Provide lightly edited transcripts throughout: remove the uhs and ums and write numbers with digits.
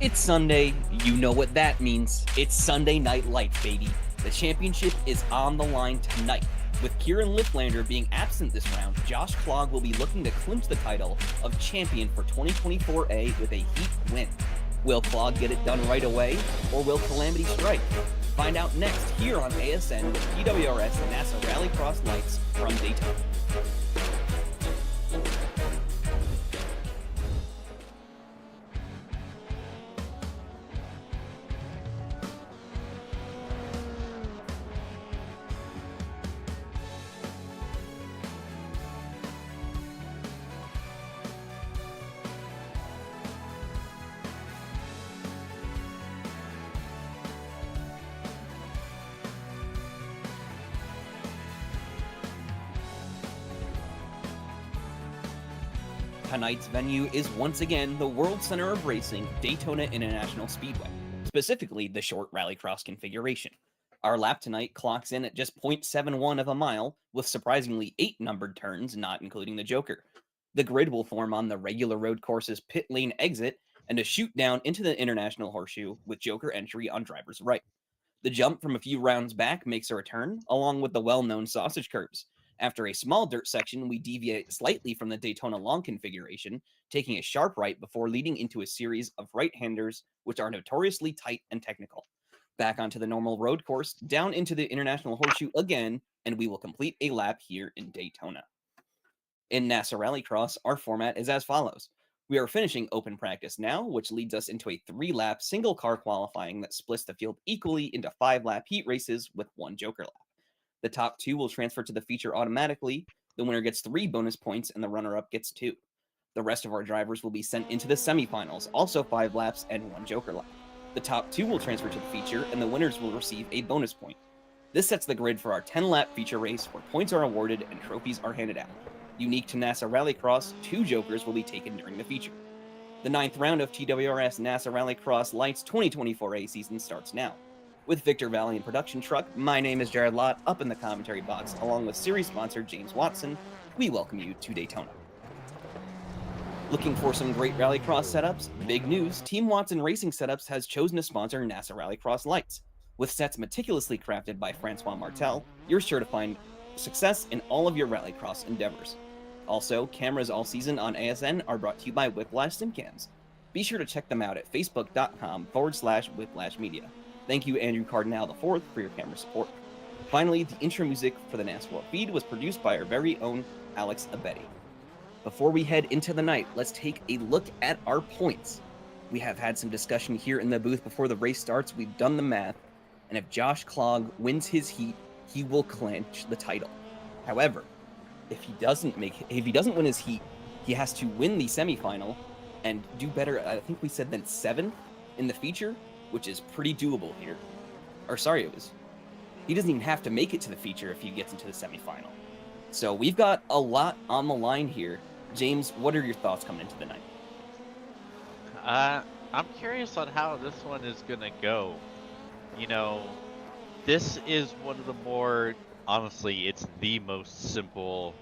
It's Sunday, you know what that means. It's Sunday Night Lights, baby. The championship is on the line tonight. With Kieran Lifflander being absent this round, Josh Klog will be looking to clinch the title of champion for 2024A with a heat win. Will Klog get it done right away, or will Calamity strike? Find out next here on ASN with TWRS NASA Rallycross Lights from Daytona. Tonight's venue is once again the World Center of Racing, Daytona International Speedway, specifically the short rallycross configuration. Our lap tonight clocks in at just 0.71 of a mile, with surprisingly 8 numbered turns, not including the Joker. The grid will form on the regular road course's pit lane exit and a shoot down into the International Horseshoe with Joker entry on driver's right. The jump from a few rounds back makes a return, along with the well-known sausage curves. After a small dirt section, we deviate slightly from the Daytona long configuration, taking a sharp right before leading into a series of right-handers, which are notoriously tight and technical. Back onto the normal road course, down into the International Horseshoe again, and we will complete a lap here in Daytona. In NASA Rallycross, our format is as follows. We are finishing open practice now, which leads us into a 3-lap single-car qualifying that splits the field equally into 5-lap heat races with 1 Joker lap. The top 2 will transfer to the feature automatically. The winner gets 3 bonus points, and the runner-up gets 2. The rest of our drivers will be sent into the semifinals, also 5 laps and 1 Joker lap. The top 2 will transfer to the feature, and the winners will receive a bonus point. This sets the grid for our 10-lap feature race, where points are awarded and trophies are handed out. Unique to NASA Rallycross, 2 Jokers will be taken during the feature. The 9th round of TWRS NASA Rallycross Lights 2024A season starts now. With Victor Vallee in production truck, my name is Jared Lott, up in the commentary box, along with series sponsor James Watson. We welcome you to Daytona. Looking for some great Rallycross setups? Big news, Team Watson Racing Setups has chosen to sponsor NASA Rallycross Lights. With sets meticulously crafted by Francois Martel, you're sure to find success in all of your Rallycross endeavors. Also, cameras all season on ASN are brought to you by Whiplash SimCams. Be sure to check them out at facebook.com/whiplashmedia. Thank you, Andrew Cardinal IV, for your camera support. Finally, the intro music for the NASCAR feed was produced by our very own Alex Abedi. Before we head into the night, let's take a look at our points. We have had some discussion here in the booth before the race starts. We've done the math, and if Josh Klog wins his heat, he will clinch the title. However, if he doesn't win his heat, he has to win the semifinal and do better, I think we said, than 7th in the feature, which is pretty doable here. He doesn't even have to make it to the feature if he gets into the semifinal. So we've got a lot on the line here. James, what are your thoughts coming into the night? I'm curious on how this one is going to go. You know, this is one of the more, honestly, it's the most simple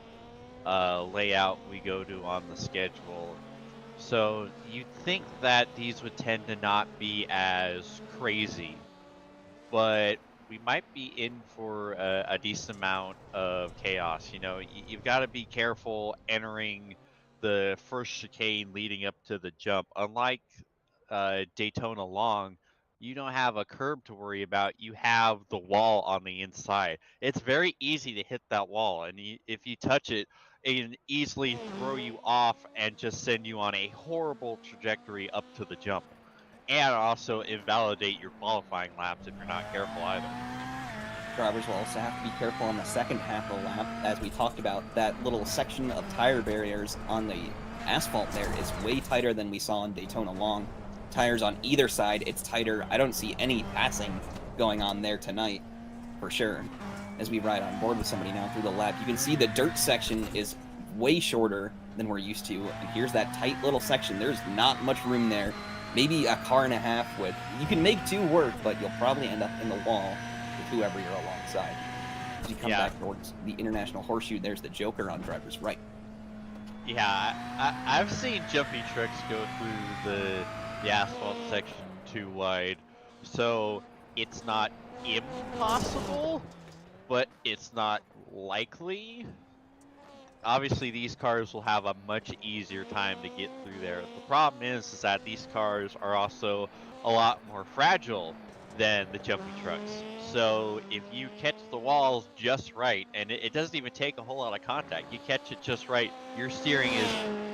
layout we go to on the schedule. So you'd think that these would tend to not be as crazy, but we might be in for a decent amount of chaos. You know, you've got to be careful entering the first chicane leading up to the jump. Unlike Daytona Long, you don't have a curb to worry about. You have the wall on the inside. It's very easy to hit that wall, and if you touch it, it can easily throw you off and just send you on a horrible trajectory up to the jump, and also invalidate your qualifying laps if you're not careful either. Drivers will also have to be careful on the second half of the lap. As we talked about, that little section of tire barriers on the asphalt there is way tighter than we saw in Daytona Long. Tires on either side, it's tighter. I don't see any passing going on there tonight, for sure. As we ride on board with somebody now through the lap, you can see the dirt section is way shorter than we're used to. And here's that tight little section. There's not much room there. Maybe a car and a half with, you can make 2 work, but you'll probably end up in the wall with whoever you're alongside. As you come back towards the International Horseshoe, there's the Joker on driver's right. Yeah, I've seen jumpy trucks go through the asphalt section too wide, so it's not impossible, but it's not likely. Obviously, these cars will have a much easier time to get through there. The problem is that these cars are also a lot more fragile than the jumpy trucks. So if you catch the walls just right, and it doesn't even take a whole lot of contact, you catch it just right, your steering is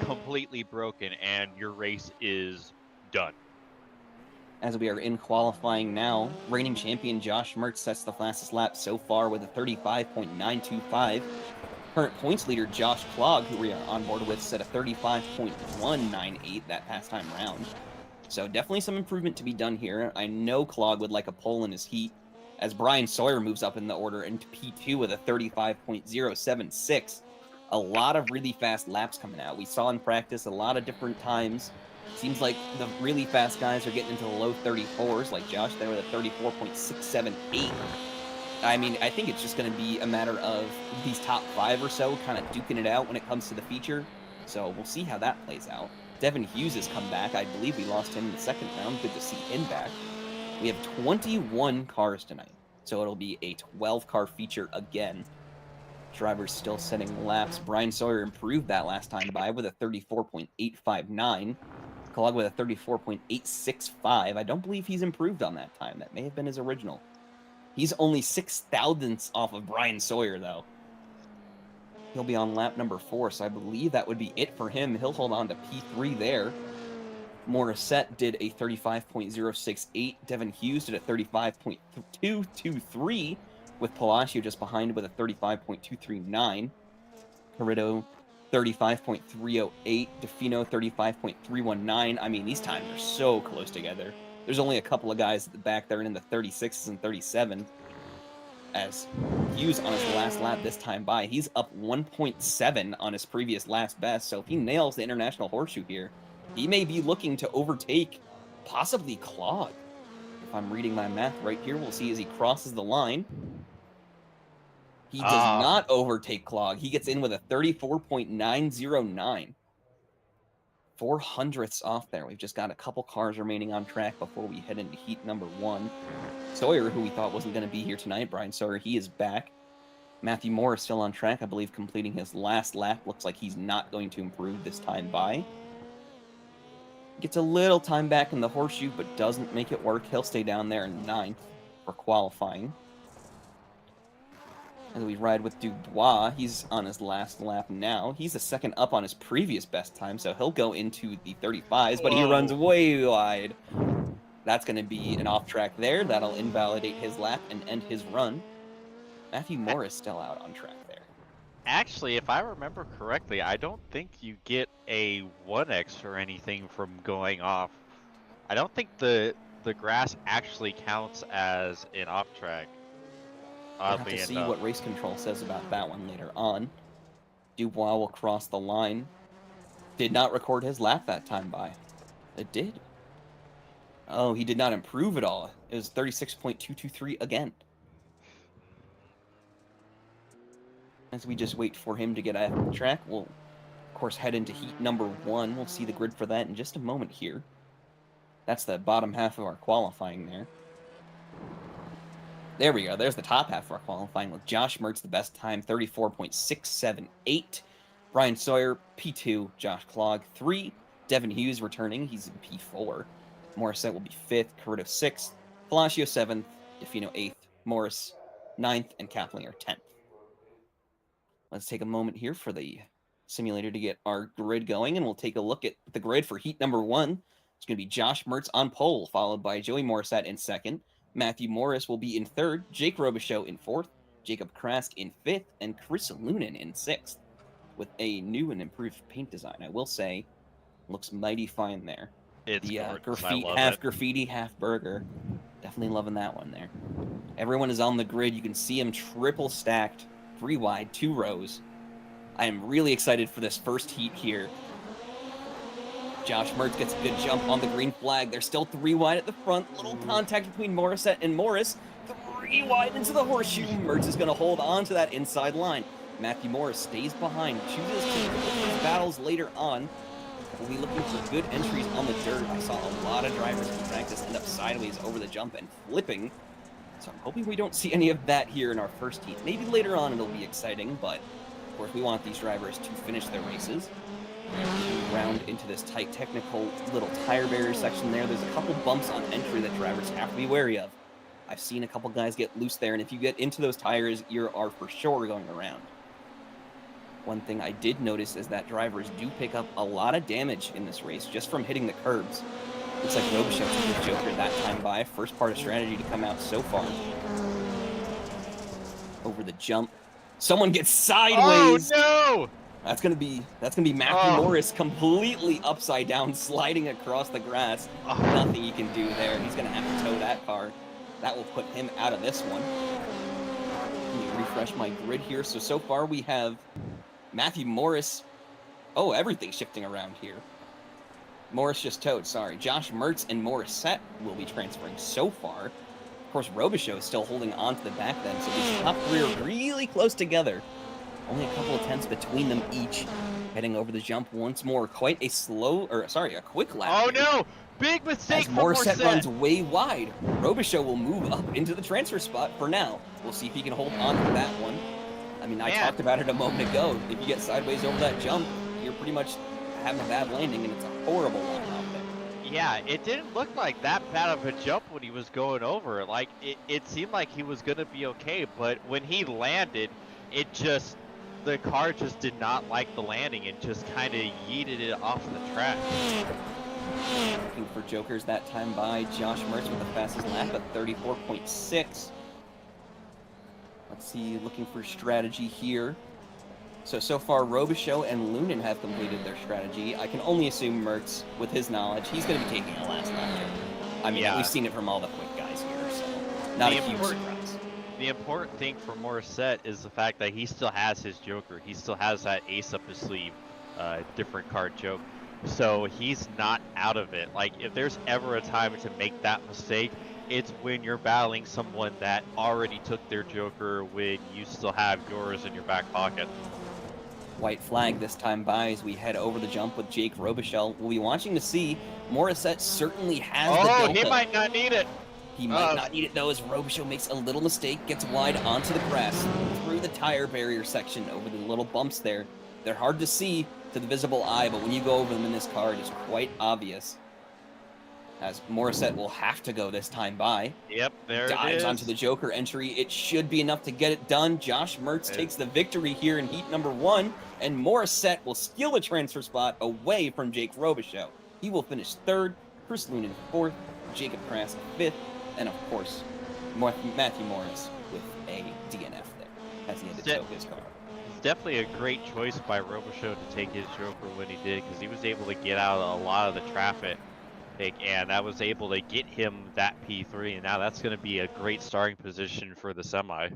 completely broken and your race is done. As we are in qualifying now, reigning champion Josh Mertz sets the fastest lap so far with a 35.925. Current points leader Josh Klog, who we are on board with, set a 35.198 that past time round. So definitely some improvement to be done here. I know Klog would like a pole in his heat, as Bryan Sawyer moves up in the order into P2 with a 35.076. A lot of really fast laps coming out. We saw in practice a lot of different times. Seems like the really fast guys are getting into the low 34s, like Josh there with a 34.678. I mean, I think it's just going to be a matter of these top 5 or so kind of duking it out when it comes to the feature. So we'll see how that plays out. Devin Hughes has come back. I believe we lost him in the second round. Good to see him back. We have 21 cars tonight, so it'll be a 12-car feature again. Drivers still setting laps. Bryan Sawyer improved that last time by with a 34.859. Klog with a 34.865. I don't believe he's improved on that time. That may have been his original. He's only 6 thousandths off of Bryan Sawyer, though. He'll be on lap number 4, so I believe that would be it for him. He'll hold on to P3 there. Morissette did a 35.068. Devin Hughes did a 35.223, with Palacio just behind with a 35.239. Carrito, 35.308. DeFino, 35.319. I mean, these times are so close together. There's only a couple of guys at the back there in the 36s and 37. As Hughes on his last lap this time by, he's up 1.7 on his previous last best. So if he nails the International Horseshoe here, he may be looking to overtake possibly Klog. If I'm reading my math right here, we'll see as he crosses the line. He does not overtake Klog. He gets in with a 34.909. 4 hundredths off there. We've just got a couple cars remaining on track before we head into heat number 1. Sawyer, who we thought wasn't going to be here tonight, Bryan Sawyer, he is back. Matthew Moore is still on track, I believe, completing his last lap. Looks like he's not going to improve this time by. Gets a little time back in the horseshoe, but doesn't make it work. He'll stay down there in 9th for qualifying. As we ride with Dubois, he's on his last lap now. He's a second up on his previous best time, so he'll go into the 35s, but he runs way wide. That's going to be an off track there. That'll invalidate his lap and end his run. Matthew Moore is still out on track there. Actually, if I remember correctly, I don't think you get a 1x or anything from going off. I don't think the grass actually counts as an off track. We'll have to see what race control says about that one later on. Dubois will cross the line. Did not record his lap that time by. It did. Oh, he did not improve at all. It was 36.223 again. As we just wait for him to get off the track, we'll, of course, head into heat number 1. We'll see the grid for that in just a moment here. That's the bottom half of our qualifying there. There we go. There's the top half of our qualifying with Josh Mertz, the best time, 34.678. Bryan Sawyer, P2. Josh Klog, 3. Devin Hughes returning. He's in P4. Morissette will be 5th. Carrito 6th. Palacio 7th. DeFino 8th. Morris 9th. And Kathleen 10th. Let's take a moment here for the simulator to get our grid going, and we'll take a look at the grid for heat number 1. It's going to be Josh Mertz on pole, followed by Joey Morissette in 2nd. Matthew Morris will be in 3rd, Jake Robichaux in 4th, Jacob Krask in 5th, and Chris Lunan in 6th, with a new and improved paint design. I will say, looks mighty fine there. It's half graffiti, half burger. Definitely loving that one there. Everyone is on the grid. You can see them triple stacked, 3 wide, 2 rows. I am really excited for this first heat here. Josh Mertz gets a good jump on the green flag. They're still 3 wide at the front. Little contact between Morissette and Morris. 3 wide into the horseshoe. Mertz is going to hold on to that inside line. Matthew Morris stays behind, chooses to pick his battles later on. We'll be looking for good entries on the dirt. I saw a lot of drivers in practice end up sideways over the jump and flipping. So I'm hoping we don't see any of that here in our first heat. Maybe later on it'll be exciting, but of course we want these drivers to finish their races. Round into this tight technical little tire barrier section there. There's a couple bumps on entry that drivers have to be wary of. I've seen a couple guys get loose there, and if you get into those tires, you are for sure going around. One thing I did notice is that drivers do pick up a lot of damage in this race just from hitting the curbs. Looks like Robichaux took the Joker that time by. First part of strategy to come out so far. Over the jump. Someone gets sideways. Oh no! That's gonna be Matthew Morris completely upside down, sliding across the grass. Nothing he can do there. He's gonna have to tow that car. That will put him out of this one. Let me refresh my grid here. So far we have Matthew Morris. Oh, everything's shifting around here. Morris just towed, sorry. Josh Mertz and Morissette will be transferring so far. Of course, Robichaux is still holding on to the back then, so these top three are really close together. Only a couple of tenths between them each. Heading over the jump once more. Quite a a quick lap. Oh here. no! Big mistake As from Morissette Morissette. runs way wide. Robichaux will move up into the transfer spot for now. We'll see if he can hold on to that one. I mean, I talked about it a moment ago. If you get sideways over that jump, you're pretty much having a bad landing, and it's a horrible line out there. Yeah, it didn't look like that bad of a jump when he was going over. Like, it seemed like he was going to be okay, but when he landed, the car just did not like the landing and just kind of yeeted it off the track. Looking for jokers that time by Josh Mertz with the fastest lap at 34.6. Let's see, looking for strategy here. So far, Robichaux and Lunin have completed their strategy. I can only assume Mertz, with his knowledge, he's going to be taking a last lap here. I mean, we've seen it from all the quick guys here, so not a huge surprise. The important thing for Morissette is the fact that he still has his Joker. He still has that ace up his sleeve, different card joke. So he's not out of it. Like, if there's ever a time to make that mistake, it's when you're battling someone that already took their Joker when you still have yours in your back pocket. White flag this time by as we head over the jump with Jake Robichaux. We'll be watching to see. Morissette certainly has the delta. He might not need it. He might not need it, though, as Robichaux makes a little mistake, gets wide onto the grass, through the tire barrier section, over the little bumps there. They're hard to see to the visible eye, but when you go over them in this car, it is quite obvious. As Morissette will have to go this time by. Yep, there it is. Dives onto the Joker entry. It should be enough to get it done. Josh Mertz takes the victory here in heat number 1, and Morissette will steal the transfer spot away from Jake Robichaux. He will finish 3rd, Chris Lunin 4th, Jacob Krass 5th, and of course, Matthew Morris with a DNF there, as he had to tow his car. It's definitely a great choice by Robichaux to take his Joker when he did, because he was able to get out a lot of the traffic, and that was able to get him that P3, and now that's going to be a great starting position for the semi.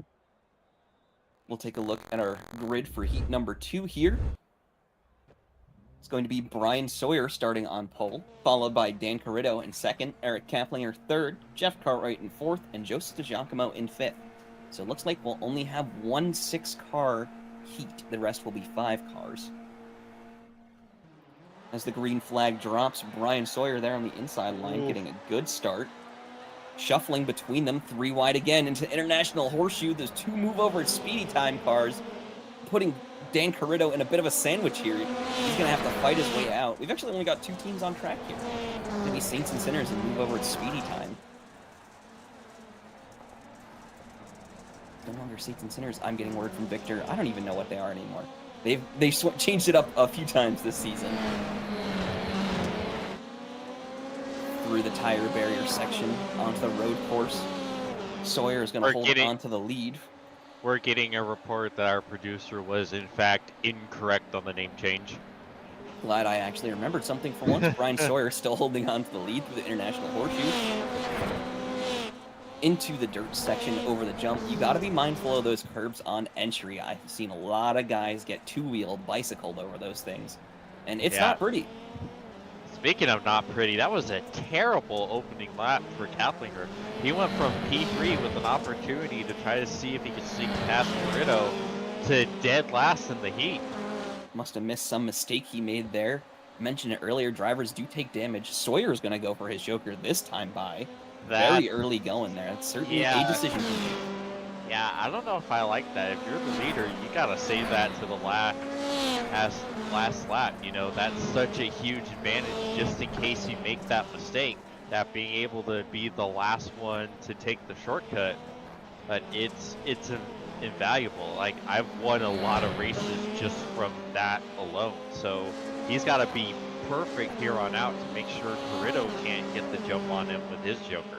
We'll take a look at our grid for heat number 2 here. It's going to be Bryan Sawyer starting on pole, followed by Dan Carrito in 2nd, Eric Kaplinger 3rd, Jeff Cartwright in 4th, and Joseph DiGiacomo in 5th. So it looks like we'll only have one 6-car heat. The rest will be 5 cars. As the green flag drops, Bryan Sawyer there on the inside line, getting a good start. Shuffling between them, 3 wide again into International Horseshoe. Those 2 move over at Speedy Time cars, putting Dan Carrito in a bit of a sandwich here. He's going to have to fight his way out. We've actually only got 2 teams on track here. It's going to be Saints and Sinners and move over at Speedy Time. No longer Saints and Sinners. I'm getting word from Victor. I don't even know what they are anymore. They've changed it up a few times this season. Through the tire barrier section onto the road course. Sawyer is going to hold on to the lead. We're getting a report that our producer was, in fact, incorrect on the name change. Glad I actually remembered something for once. Bryan Sawyer still holding on to the lead through the International Horseshoe. Into the dirt section over the jump. You got to be mindful of those curbs on entry. I've seen a lot of guys get 2-wheeled, bicycled over those things. And it's not pretty. Speaking of not pretty, that was a terrible opening lap for Kaplinger. He went from P3 with an opportunity to try to see if he could sneak past Carrito, to dead last in the heat. Must have missed some mistake he made there. Mentioned it earlier, drivers do take damage. Sawyer's going to go for his Joker this time by. Very early going there. That's certainly a decision to make. Yeah, I don't know if I like that. If you're the leader, you got to save that to the last lap. You know, that's such a huge advantage just in case you make that mistake. That being able to be the last one to take the shortcut, but it's invaluable. Like, I've won a lot of races just from that alone. So he's got to be perfect here on out to make sure Corrido can't get the jump on him with his Joker.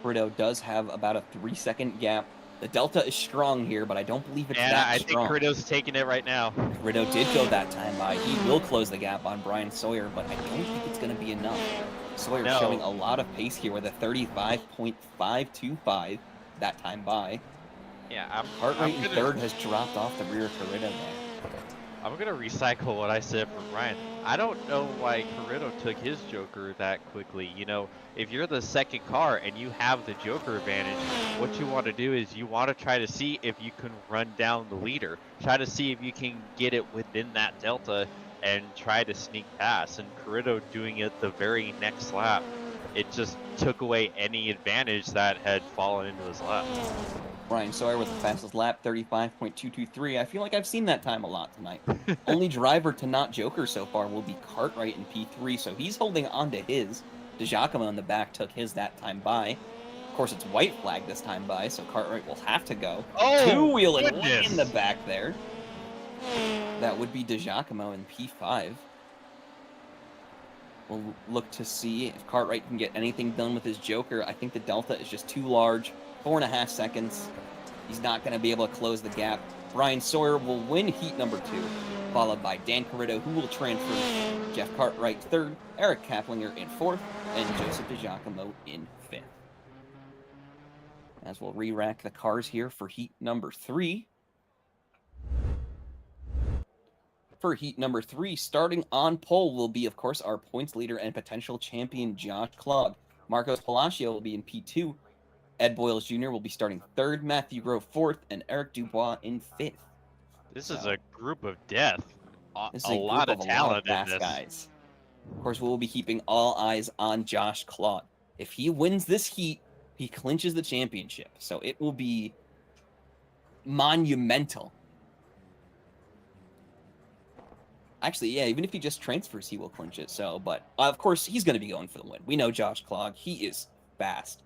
Corrido does have about a 3-second gap. The delta is strong here, but I don't believe it's that strong. I think Corrido's taking it right now. Corrido did go that time by. He will close the gap on Bryan Sawyer, but I don't think it's going to be enough. Sawyer showing a lot of pace here with a 35.525 that time by. Yeah, Heart rate in third has dropped off the rear of Corrido there. I'm going to recycle what I said from Bryan. I don't know why Corrido took his Joker that quickly. You know, if you're the second car and you have the Joker advantage, what you want to do is you want to try to see if you can run down the leader. Try to see if you can get it within that delta and try to sneak past. And Corrido doing it the very next lap, it just took away any advantage that had fallen into his lap. Bryan Sawyer with the fastest lap, 35.223. I feel like I've seen that time a lot tonight. Only driver to not Joker so far will be Cartwright in P3, so he's holding on to his. DeGiacomo in the back took his that time by. Of course, it's white flag this time by, so Cartwright will have to go. Oh, two-wheeling way in the back there. That would be DeGiacomo in P5. We'll look to see if Cartwright can get anything done with his Joker. I think the delta is just too large. 4.5 seconds. He's not going to be able to close the gap. Bryan Sawyer will win heat number 2, followed by Dan Corrido, who will transfer. Jeff Cartwright third, Eric Kaplinger in fourth, and Joseph DeGiacomo in fifth. As we'll re-rack the cars here for heat number 3. For heat number 3, starting on pole will be, of course, our points leader and potential champion, Josh Clogg. Marcos Palacio will be in P2. Ed Boyles Jr. will be starting third, Matthew Grove fourth, and Eric Dubois in fifth. This is a group of death. A lot of talent in this. Guys. Of course, we will be keeping all eyes on Josh Clogg. If he wins this heat, he clinches the championship. So it will be monumental. Actually, yeah, even if he just transfers, he will clinch it. So, but of course, he's going to be going for the win. We know Josh Clogg. He is fast.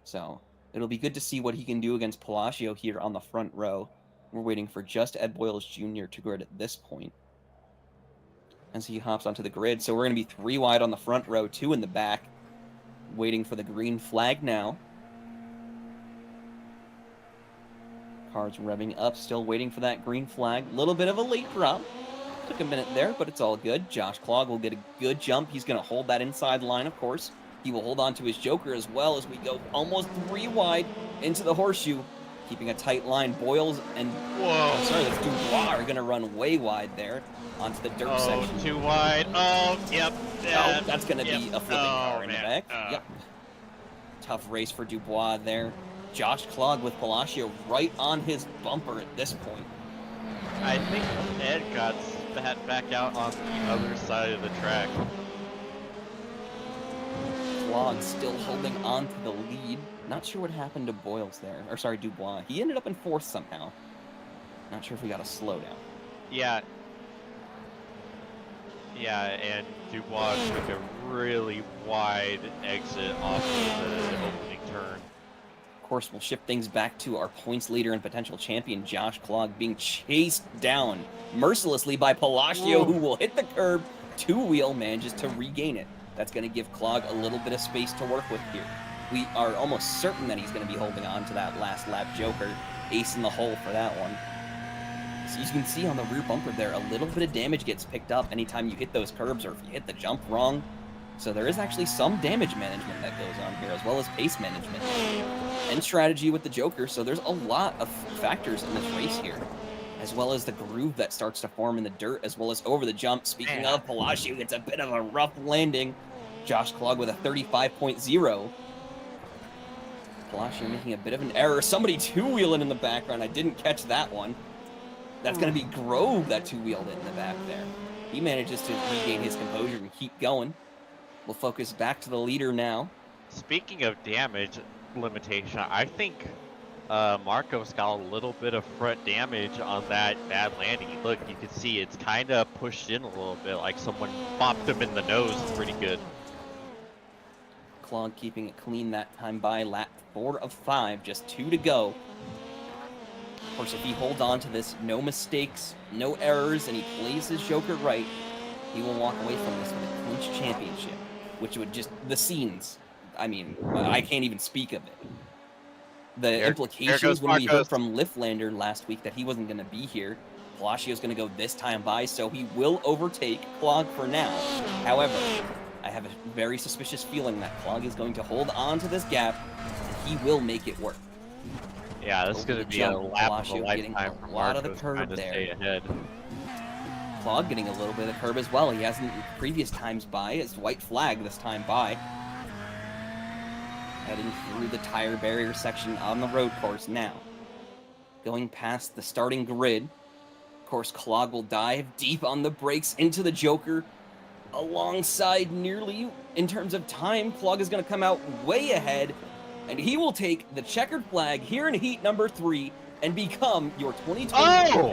So it'll be good to see what he can do against Palacio here on the front row. We're waiting for just Ed Boyles Jr. to grid at this point as he hops onto the grid. So we're going to be 3 wide on the front row, 2 in the back, waiting for the green flag now. Cars revving up, still waiting for that green flag. A little bit of a late drop. Took a minute there, but it's all good. Josh Clogg will get a good jump. He's going to hold that inside line, of course. He will hold on to his Joker as well as we go almost 3 wide into the horseshoe, keeping a tight line. Boyles and that's Dubois are going to run way wide there onto the dirt section. Too wide. Oh, yep. Oh, that's going to be a flipping car in the back. Yep. Tough race for Dubois there. Josh Clogg with Palacio right on his bumper at this point. I think Ed got spat back out on the other side of the track. Clogg still holding on to the lead. Not sure what happened to Boyles there. Or sorry, Dubois. He ended up in fourth somehow. Not sure if we got a slowdown. Yeah. Yeah, and Dubois took a really wide exit off of the opening turn. Of course, we'll shift things back to our points leader and potential champion, Josh Clogg, being chased down mercilessly by Palacio, who will hit the curb. 2-wheel manages to regain it. That's going to give Clogg a little bit of space to work with here. We are almost certain that he's going to be holding on to that last lap Joker. Ace in the hole for that one. So you can see on the rear bumper there, a little bit of damage gets picked up anytime you hit those curbs or if you hit the jump wrong. So there is actually some damage management that goes on here, as well as pace management and strategy with the Joker. So there's a lot of factors in this race here, as well as the groove that starts to form in the dirt, as well as over the jump. Speaking of, Palacio gets a bit of a rough landing. Josh Clogg with a 35.0. Palacio making a bit of an error. Somebody 2-wheeling in the background. I didn't catch that one. That's going to be Grove that two-wheeled it in the back there. He manages to regain his composure and keep going. We'll focus back to the leader now. Speaking of damage limitation, I think Marcos got a little bit of front damage on that bad landing. Look, you can see it's kind of pushed in a little bit, like someone bopped him in the nose pretty good. Clog keeping it clean that time by lap 4 of 5, just 2 to go. Of course, if he holds on to this, no mistakes, no errors, and he plays his joker right, he will walk away from this with a clinch championship, which would just, the scenes, I mean, I can't even speak of it. The implications when we heard from Liftlander last week that he wasn't going to be here, Palacio's going to go this time by, so he will overtake Clog for now. However, I have a very suspicious feeling that Clog is going to hold on to this gap, and he will make it work. Yeah, this is going to be a lap of a lifetime for a lot of the Marcos curb trying to there. stay ahead. Clog getting a little bit of curb as well. He hasn't previous times by. It's white flag this time by. Heading through the tire barrier section on the road course now. Going past the starting grid. Of course, Clog will dive deep on the brakes into the Joker. Alongside nearly, in terms of time, Clog is going to come out way ahead. And he will take the checkered flag here in heat number 3 and become your 2024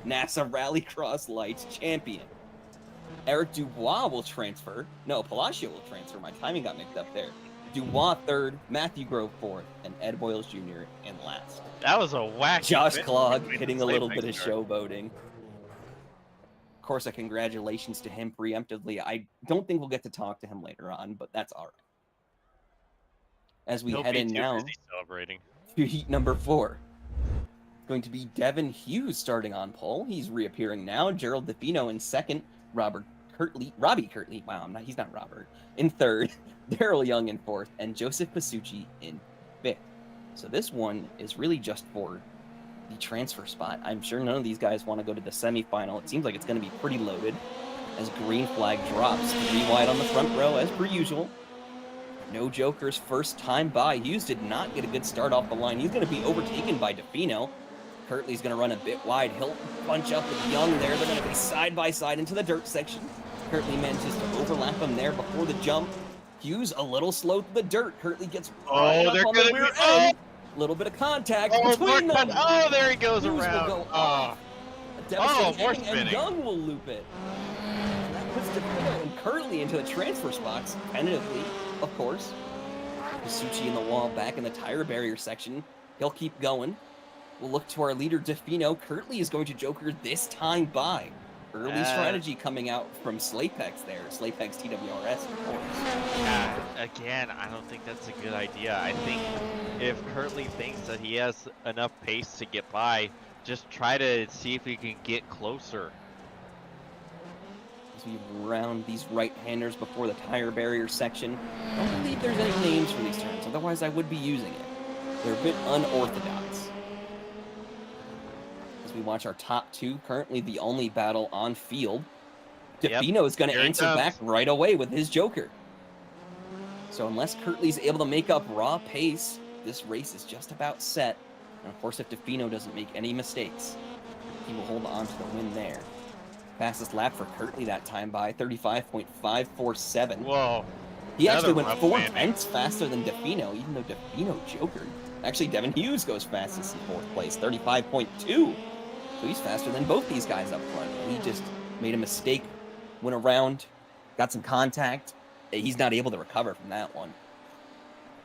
NASA Rallycross Lights champion. Eric Dubois will transfer. No, Palacio will transfer. My timing got mixed up there. Dubois 3rd, Matthew Grove 4th, and Ed Boyles Jr. in last. That was a wacky Josh finish Clog between hitting the a little sleigh bit of picture. showboating. Of course, a congratulations to him preemptively. I don't think we'll get to talk to him later on, but that's all right. As we He'll head be in too now busy celebrating. to heat number 4. It's going to be Devin Hughes starting on pole. He's reappearing now. Gerald DeFino in 2nd. Robbie Kirtley. Wow, he's not Robert. In 3rd. Daryl Young in 4th. And Joseph Pasucci in 5th. So this one is really just for the transfer spot. I'm sure none of these guys want to go to the semifinal. It seems like it's going to be pretty loaded as green flag drops. 3 wide on the front row as per usual. No Jokers first time by. Hughes did not get a good start off the line. He's going to be overtaken by DeFino. Kirtley's going to run a bit wide. He'll bunch up with Young there. They're going to be side by side into the dirt section. Kirtley manages to overlap him there before the jump. Hughes a little slow through the dirt. Kirtley gets right up on the rear end. Little bit of contact between them. Oh, there he goes Hughes around. will go off. A devastating more ending, and spinning. Young will loop it. And that puts DeFino and Kirtley into the transfer spots, tentatively, of course. Pasucci in the wall, back in the tire barrier section. He'll keep going. We'll look to our leader, DeFino. Kirtley is going to Joker this time by. Early strategy coming out from Slapex there. Slapex TWRS, of course. Yeah, again, I don't think that's a good idea. I think if Kirtley thinks that he has enough pace to get by, just try to see if he can get closer. As we round these right-handers before the tire barrier section. I don't believe there's any names for these turns, otherwise I would be using it. They're a bit unorthodox. As we watch our top 2, currently the only battle on field. DeFino is going to answer back right away with his Joker. So unless Kirtley's able to make up raw pace, this race is just about set. And of course, if DeFino doesn't make any mistakes, he will hold on to the win there. Fastest lap for Kirtley that time by 35.547. Whoa. He actually went 4 tenths faster than DeFino, even though DeFino jokered. Actually, Devin Hughes goes fastest in 4th place, 35.2. So he's faster than both these guys up front. He just made a mistake, went around, got some contact. He's not able to recover from that one.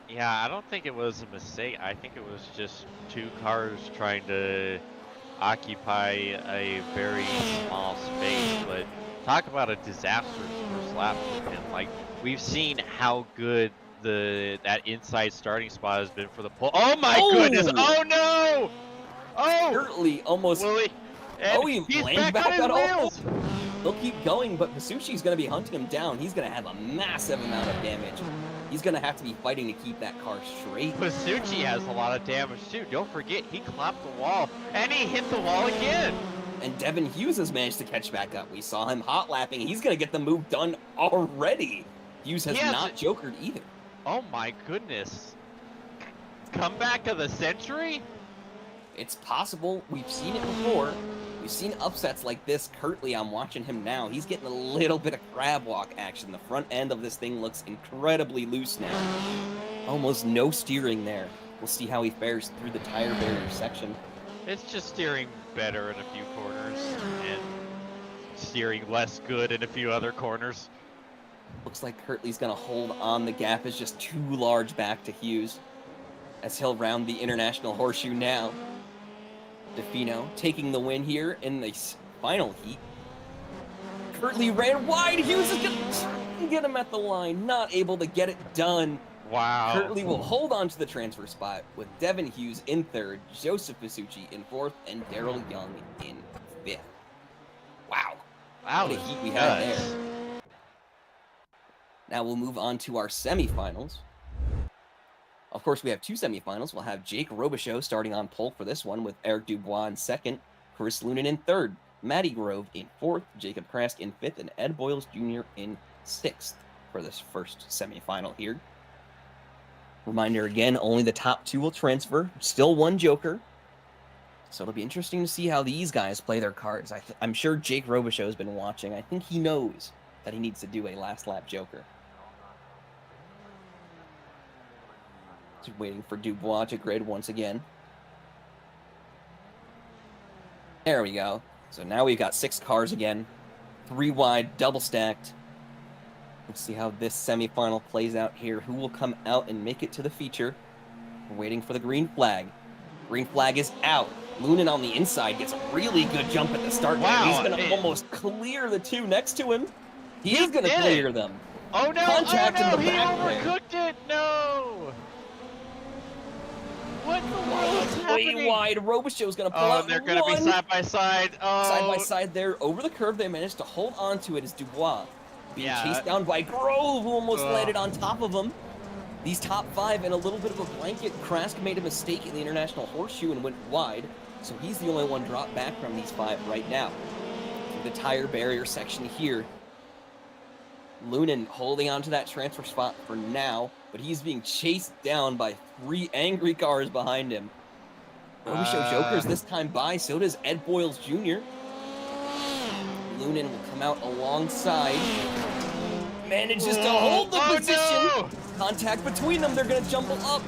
Yeah, I don't think it was a mistake. I think it was just 2 cars trying to occupy a very small space. But talk about a disastrous first lap for him. Like, we've seen how good that inside starting spot has been for the pole. Oh my goodness! Oh no! Oh! Kirtley almost. He lands back on all. They'll keep going, but Pasucci's going to be hunting him down. He's going to have a massive amount of damage. He's going to have to be fighting to keep that car straight. Pasucci has a lot of damage too. Don't forget, he clapped the wall, and he hit the wall again. And Devin Hughes has managed to catch back up. We saw him hot lapping. He's going to get the move done already. Hughes has not jokered either. Oh my goodness. Comeback of the century? It's possible. We've seen it before. We've seen upsets like this. Curtly, I'm watching him now. He's getting a little bit of crab walk action. The front end of this thing looks incredibly loose now. Almost no steering there. We'll see how he fares through the tire barrier section. It's just steering better in a few corners and steering less good in a few other corners. Looks like Kirtley's going to hold on. The gap is just too large back to Hughes as he'll round the International Horseshoe now. DeFino taking the win here in the final heat. Kirtley ran wide. Hughes is going to get him at the line. Not able to get it done. Wow. Kirtley will hold on to the transfer spot with Devin Hughes in third, Joseph Pasucci in fourth, and Daryl Young in fifth. Wow. Wow. What a heat we had there. Now we'll move on to our semifinals. Of course, we have two semifinals. We'll have Jake Robichaux starting on pole for this one with Eric Dubois in second, Chris Lunan in third, Matty Grove in fourth, Jacob Krask in fifth, and Ed Boyles Jr. in sixth for this first semifinal here. Reminder again, only the top two will transfer. Still one joker. So it'll be interesting to see how these guys play their cards. I'm sure Jake Robichaux has been watching. I think he knows that he needs to do a last lap joker. Just waiting for Dubois to grid once again. There we go. So now we've got 6 cars again. 3 wide, double stacked. Let's see how this semifinal plays out here. Who will come out and make it to the feature? We're waiting for the green flag. Green flag is out. Lunan on the inside gets a really good jump at the start. Wow, He's going to almost clear the two next to him. He is going to clear them. Oh no, Contact in the he back overcooked it! No! What the world is happening? Way wide. Robichaux's going to pull out. They're going to be side by side. Oh. Side by side there. Over the curve, they managed to hold on to it as Dubois being chased down by Grove, who almost landed on top of him. These top 5 in a little bit of a blanket. Krask made a mistake in the International Horseshoe and went wide, so he's the only one dropped back from these 5 right now. The tire barrier section here. Lunan holding on to that transfer spot for now, but he's being chased down by 3 angry cars behind him. Robichaux jokers this time by, so does Ed Boyles Jr. Lunan will come out alongside. Manages to hold the position. No! Contact between them, they're going to jumble up.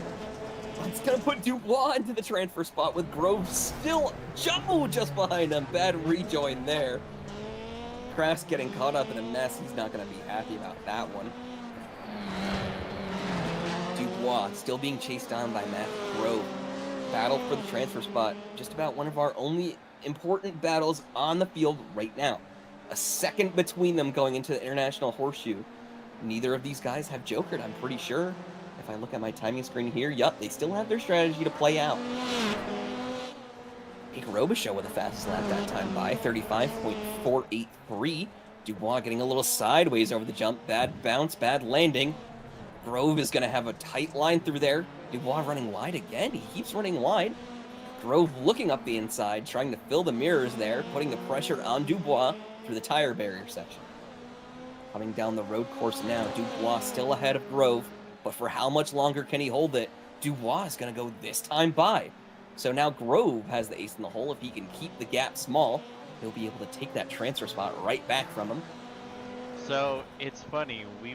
It's going to put Dubois into the transfer spot with Grove still just behind him. Bad rejoin there. Krask getting caught up in a mess. He's not going to be happy about that one. Dubois still being chased down by Matt Grove. Battle for the transfer spot. Just about one of our only important battles on the field right now. A second between them going into the International Horseshoe. Neither of these guys have jokered, I'm pretty sure. If I look at my timing screen here, yup, they still have their strategy to play out. Jake Robichaux with the fastest lap that time by, 35.483. Dubois getting a little sideways over the jump. Bad bounce, bad landing. Grove is going to have a tight line through there. Dubois running wide again. He keeps running wide. Grove looking up the inside, trying to fill the mirrors there, putting the pressure on Dubois through the tire barrier section. Coming down the road course now, Dubois still ahead of Grove, but for how much longer can he hold it? Dubois is going to go this time by. So now Grove has the ace in the hole. If he can keep the gap small, he'll be able to take that transfer spot right back from him. So it's funny, we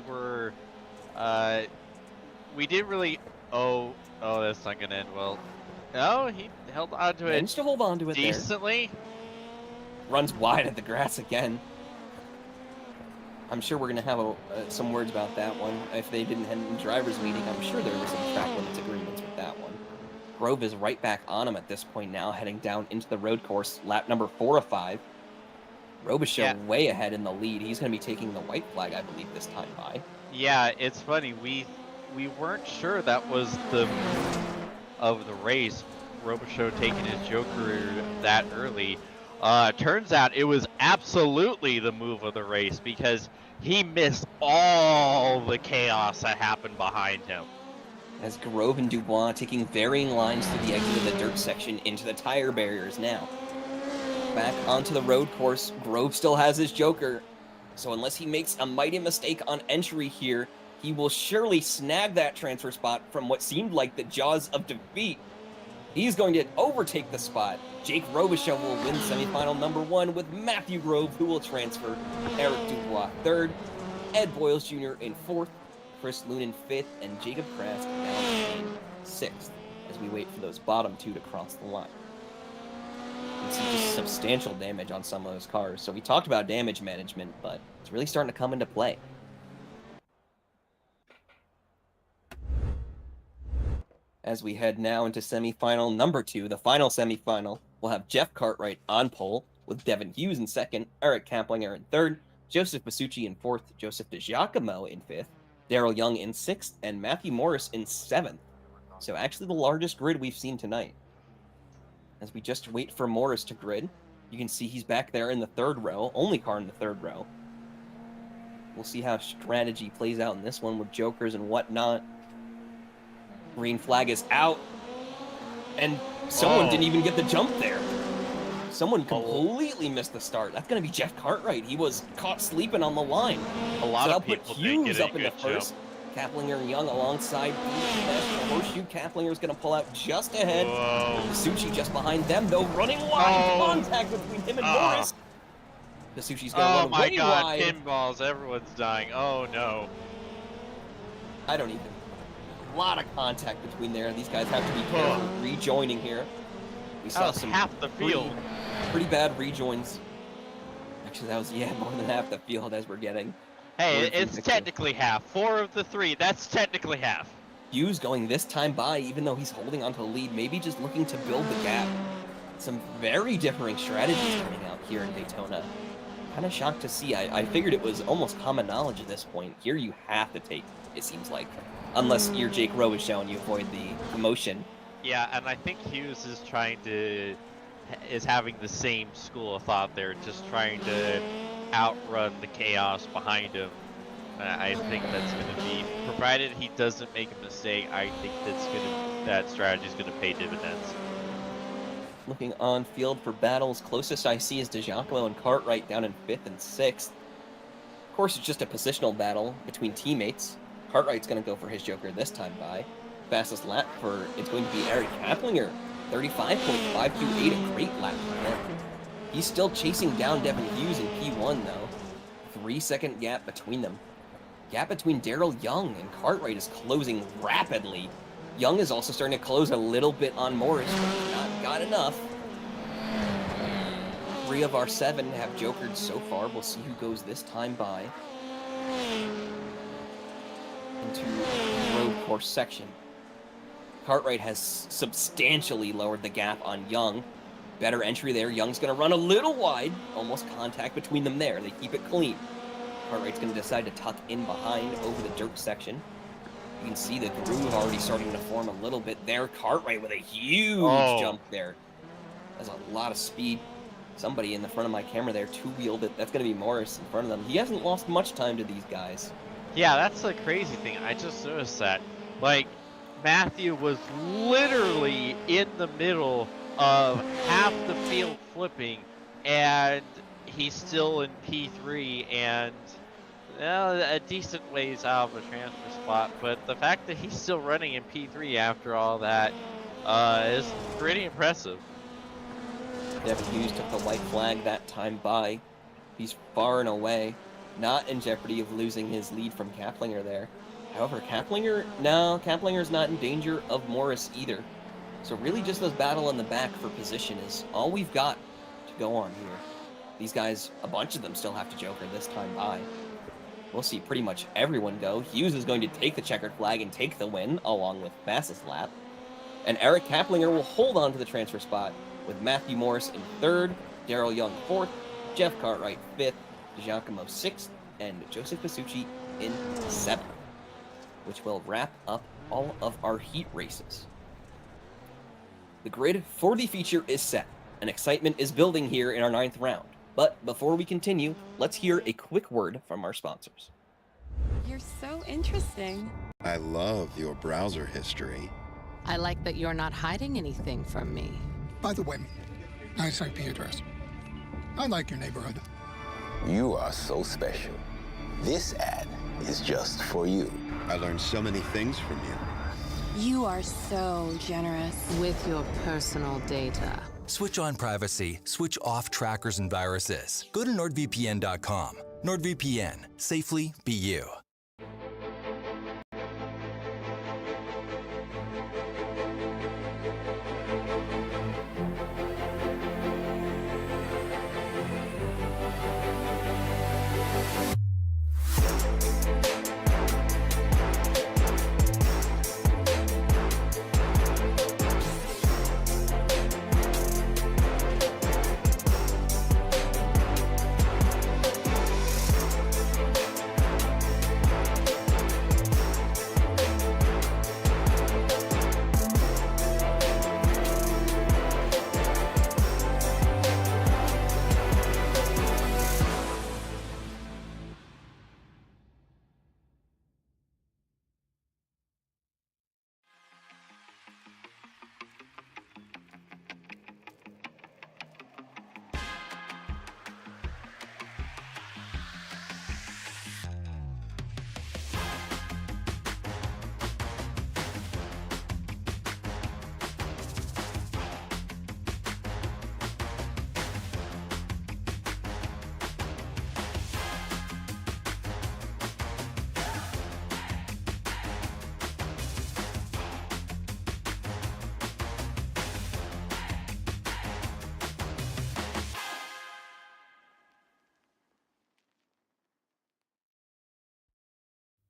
didn't really, that's not going to end well. No, he held on to it. Managed to hold on to it decently. There. Runs wide at the grass again. I'm sure we're going to have some words about that one. If they didn't have a driver's meeting, I'm sure there were some track limits agreements with that one. Grove is right back on him at this point now, heading down into the road course, lap number 4 of 5. Robichaux way ahead in the lead. He's going to be taking the white flag, I believe, this time by. Yeah, it's funny. We weren't sure that was the of the race. Robichaux taking his joker that early. Turns out it was absolutely the move of the race because he missed all the chaos that happened behind him. As Grove and Dubois taking varying lines through the exit of the dirt section into the tire barriers now. Back onto the road course, Grove still has his joker. So unless he makes a mighty mistake on entry here, he will surely snag that transfer spot from what seemed like the jaws of defeat. He's going to overtake the spot. Jake Robichaux will win semifinal number 1 with Matthew Grove, who will transfer. Eric Dubois 3rd, Ed Boyles Jr. in 4th, Chris Loon in 5th, and Jacob Krask down in 6th as we wait for those bottom 2 to cross the line. You can see just substantial damage on some of those cars. So we talked about damage management, but it's really starting to come into play. As we head now into semifinal number 2, the final semifinal, we'll have Jeff Cartwright on pole with Devin Hughes in 2nd, Eric Kamplinger in 3rd, Joseph Basucci in 4th, Joseph DiGiacomo in 5th, Daryl Young in 6th, and Matthew Morris in 7th. So actually the largest grid we've seen tonight. As we just wait for Morris to grid, you can see he's back there in the 3rd row, only car in the 3rd row. We'll see how strategy plays out in this one with jokers and whatnot. Green flag is out, and someone didn't even get the jump there. Someone completely missed the start. That's going to be Jeff Cartwright. He was caught sleeping on the line. A lot so of people put didn't Hughes get a up in the good first. Kaplinger and Young alongside. Horseshoe Kaplinger is going to pull out just ahead. Basucci just behind them, though, running wide. Contact between him and Morris. Basucci's going to run way wide. Oh my god, pinballs. Everyone's dying. Oh no. I don't even. A lot of contact between there. These guys have to be careful rejoining here. We saw some half the field. Pretty bad rejoins. Actually, that was, more than half the field as we're getting. Hey, it's technically half. 4 of the 3. That's technically half. Hughes going this time by, even though he's holding onto the lead, maybe just looking to build the gap. Some very differing strategies coming out here in Daytona. Kind of shocked to see. I figured it was almost common knowledge at this point. Here you have to take, it seems like. Unless you're Jake Robichaux and you avoid the promotion. Yeah, and I think Hughes is having the same school of thought there, just trying to outrun the chaos behind him. I think that's going to be, provided he doesn't make a mistake, I think that strategy is going to pay dividends. Looking on field for battles, closest I see is DiGiacomo and Cartwright down in 5th and 6th. Of course, it's just a positional battle between teammates. Cartwright's going to go for his joker this time by. Fastest lap for it's going to be Eric Kaplinger, 35.528, a great lap for him. He's still chasing down Devin Hughes in P1 though. 3-second gap between them. Gap between Daryl Young and Cartwright is closing rapidly. Young is also starting to close a little bit on Morris, but not got enough. 3 of our 7 have jokered so far. We'll see who goes this time by. Into the road course section. Cartwright has substantially lowered the gap on Young. Better entry there. Young's going to run a little wide. Almost contact between them there. They keep it clean. Cartwright's going to decide to tuck in behind over the dirt section. You can see the groove already starting to form a little bit there. Cartwright with a huge jump there. That's a lot of speed. Somebody in the front of my camera there two-wheeled it. That's going to be Morris in front of them. He hasn't lost much time to these guys. Yeah, that's the crazy thing. I just noticed that. Like, Matthew was literally in the middle of half the field flipping, and he's still in P3 and a decent ways out of the transfer spot. But the fact that he's still running in P3 after all that is pretty impressive. Devin Hughes took the white flag that time by. He's far and away not in jeopardy of losing his lead from Kaplinger there. However, Kaplinger's not in danger of Morris either. So really just this battle in the back for position is all we've got to go on here. These guys, a bunch of them still have to joker this time by. We'll see pretty much everyone go. Hughes is going to take the checkered flag and take the win, along with fastest lap. And Eric Kaplinger will hold on to the transfer spot with Matthew Morris in 3rd, Daryl Young 4th, Jeff Cartwright 5th, DiGiacomo 6th, and Joseph Basucci in 7th, which will wrap up all of our heat races. The grid for the feature is set, and excitement is building here in our 9th round. But before we continue, let's hear a quick word from our sponsors. You're so interesting. I love your browser history. I like that you're not hiding anything from me. By the way, nice IP address. I like your neighborhood. You are so special. This ad is just for you. I learned so many things from you. You are so generous. With your personal data. Switch on privacy, switch off trackers and viruses. Go to nordvpn.com. NordVPN. Safely be you.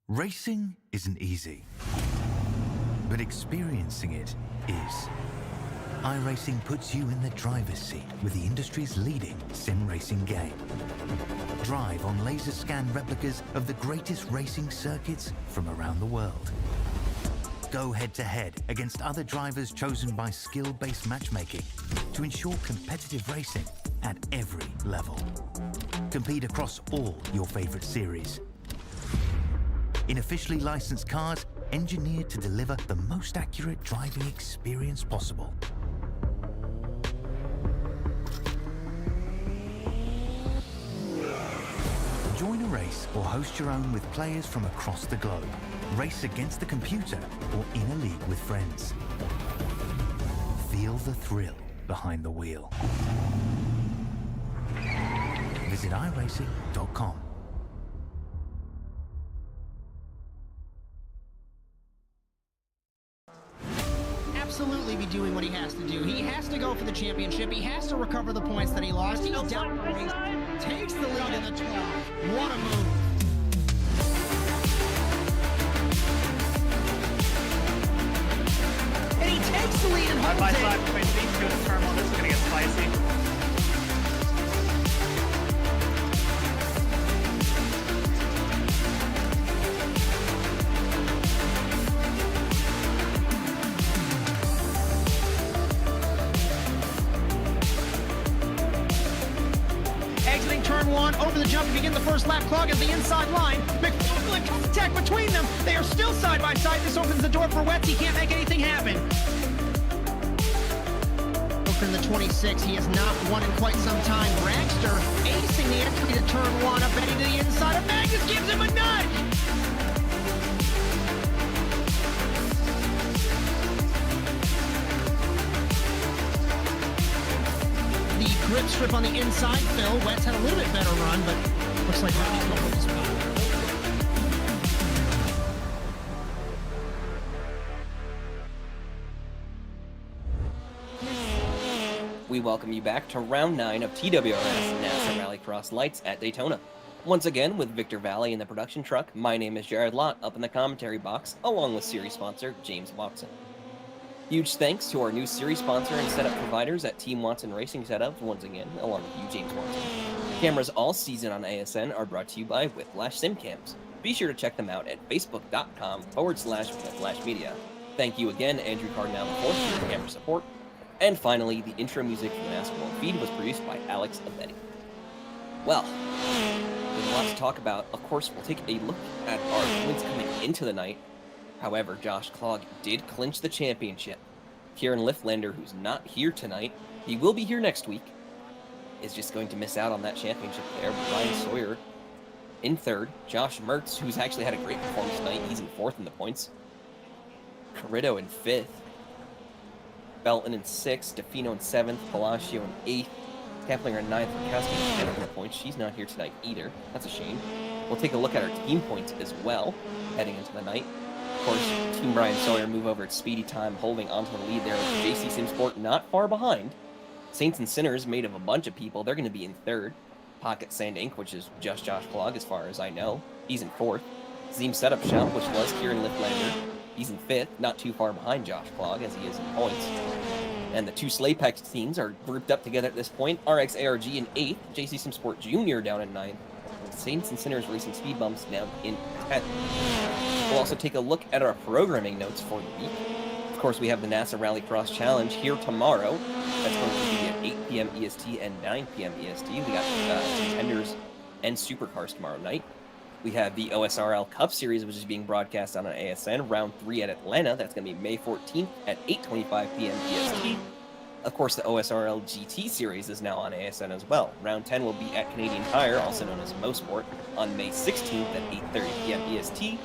Racing isn't easy, but experiencing it is. iRacing puts you in the driver's seat with the industry's leading sim racing game. Drive on laser scan replicas of the greatest racing circuits from around the world. Go head-to-head against other drivers chosen by skill-based matchmaking to ensure competitive racing at every level. Compete across all your favorite series. In officially licensed cars, engineered to deliver the most accurate driving experience possible. Join a race or host your own with players from across the globe. Race against the computer or in a league with friends. Feel the thrill behind the wheel. Visit iRacing.com. Absolutely be doing what he has to do. He has to go for the championship. He has to recover the points that he lost. He's down the race, takes the lead in the 12. What a move. And he takes the lead and holds it. Side between these two in the turn one. This is going to get spicy. Over the jump to begin the first lap, clogging the inside line. McFarland contact between them. They are still side by side. This opens the door for Wetz. He can't make anything happen. From the 26, he has not won in quite some time. Dragster acing the entry to turn one, up heading to the inside of Magnus, gives him a nudge. Grip strip on the inside, Phil. Wetz had a little bit better run, but looks like Ronnie's going to spot. We welcome you back to round 9 of TWRS NASA Rallycross Lights at Daytona. Once again, with Victor Vallee in the production truck, my name is Jared Lott up in the commentary box, along with series sponsor James Watson. Huge thanks to our new series sponsor and setup providers at Team Watson Racing Setups, once again, along with you, James Watson. Cameras all season on ASN are brought to you by Whiplash SimCams. Be sure to check them out at facebook.com/whiplashmedia. Thank you again, Andrew Cardinal IV, for your camera support. And finally, the intro music from the NASCAR World Feed was produced by Alex Avetti. Well, there's a lot to talk about. Of course, we'll take a look at our points coming into the night. However, Josh Klog did clinch the championship. Kieran Lifflander, who's not here tonight, he will be here next week, is just going to miss out on that championship there. Bryan Sawyer in third. Josh Mertz, who's actually had a great performance tonight, he's in fourth in the points. Rideau in 5th. Belton in 6th. Defino in 7th. Palacio in 8th. Kaplinger in 9th. Rakowski in 10th points. She's not here tonight either. That's a shame. We'll take a look at our team points as well, heading into the night. Of course, Team Bryan Sawyer move over at speedy time, holding onto the lead there. JC Simsport not far behind. Saints and Sinners, made of a bunch of people, they're going to be in 3rd. Pocket Sand Inc., which is just Josh Klog as far as I know. He's in 4th. Zeem Setup Shop, which was Kieran Liftlander. He's in 5th, not too far behind Josh Klog as he is in points. And the two Slaypex teams are grouped up together at this point. RX ARG in 8th, JC Simsport Jr. down in 9th. Saints and Sinners Racing Speed Bumps down in 10th. We'll also take a look at our programming notes for the week. Of course, we have the NASA Rallycross Challenge here tomorrow. That's going to be at 8 p.m. EST and 9 p.m. EST. We got contenders and supercars tomorrow night. We have the OSRL Cup Series, which is being broadcast on an ASN, round 3 at Atlanta. That's going to be May 14th at 8:25 p.m. EST. Of course, the OSRL GT Series is now on ASN as well. Round 10 will be at Canadian Tire, also known as Motorsport, on May 16th at 8:30 p.m. EST.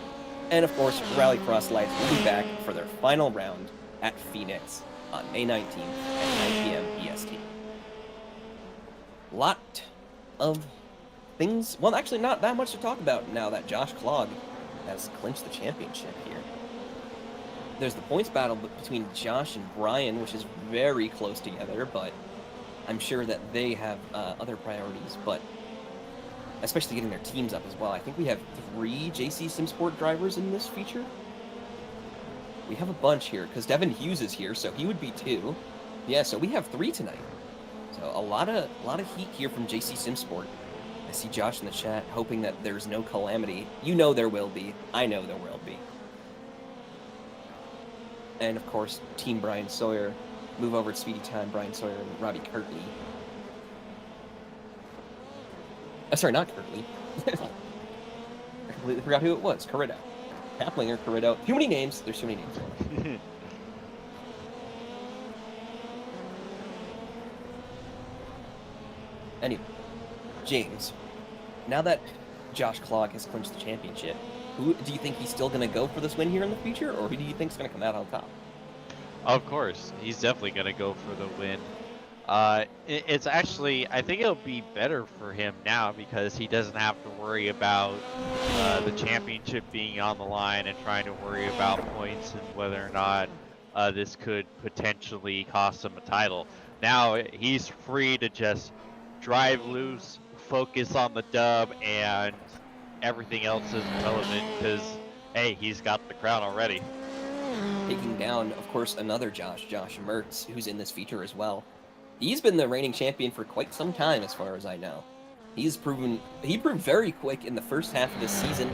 And of course, Rallycross Lights will be back for their final round at Phoenix on May 19th at 9 p.m. EST. Lot of things, well, actually not that much to talk about now that Josh Klog has clinched the championship here. There's the points battle between Josh and Bryan, which is very close together, but I'm sure that they have other priorities, but especially getting their teams up as well. I think we have 3 JC Simsport drivers in this feature. We have a bunch here, because Devin Hughes is here, so he would be 2. Yeah, so we have 3 tonight. So a lot of heat here from JC Simsport. I see Josh in the chat hoping that there's no calamity. You know there will be. I know there will be. And of course, Team Bryan Sawyer move over at speedy time. Bryan Sawyer and Robbie Kirtley. Sorry, not Kirtley. I completely forgot who it was. Corrido. Kaplinger, Corrido. Too many names. There's too many names. Anyway, James, now that Josh Klog has clinched the championship, who do you think he's still going to go for this win here in the future, or who do you think is going to come out on top? Of course, he's definitely going to go for the win. It's actually, I think it'll be better for him now because he doesn't have to worry about the championship being on the line and trying to worry about points and whether or not this could potentially cost him a title. Now he's free to just drive loose, focus on the dub, and everything else is relevant because, hey, he's got the crown already. Taking down, of course, another Josh Mertz, who's in this feature as well. He's been the reigning champion for quite some time, as far as I know. He proved very quick in the first half of this season,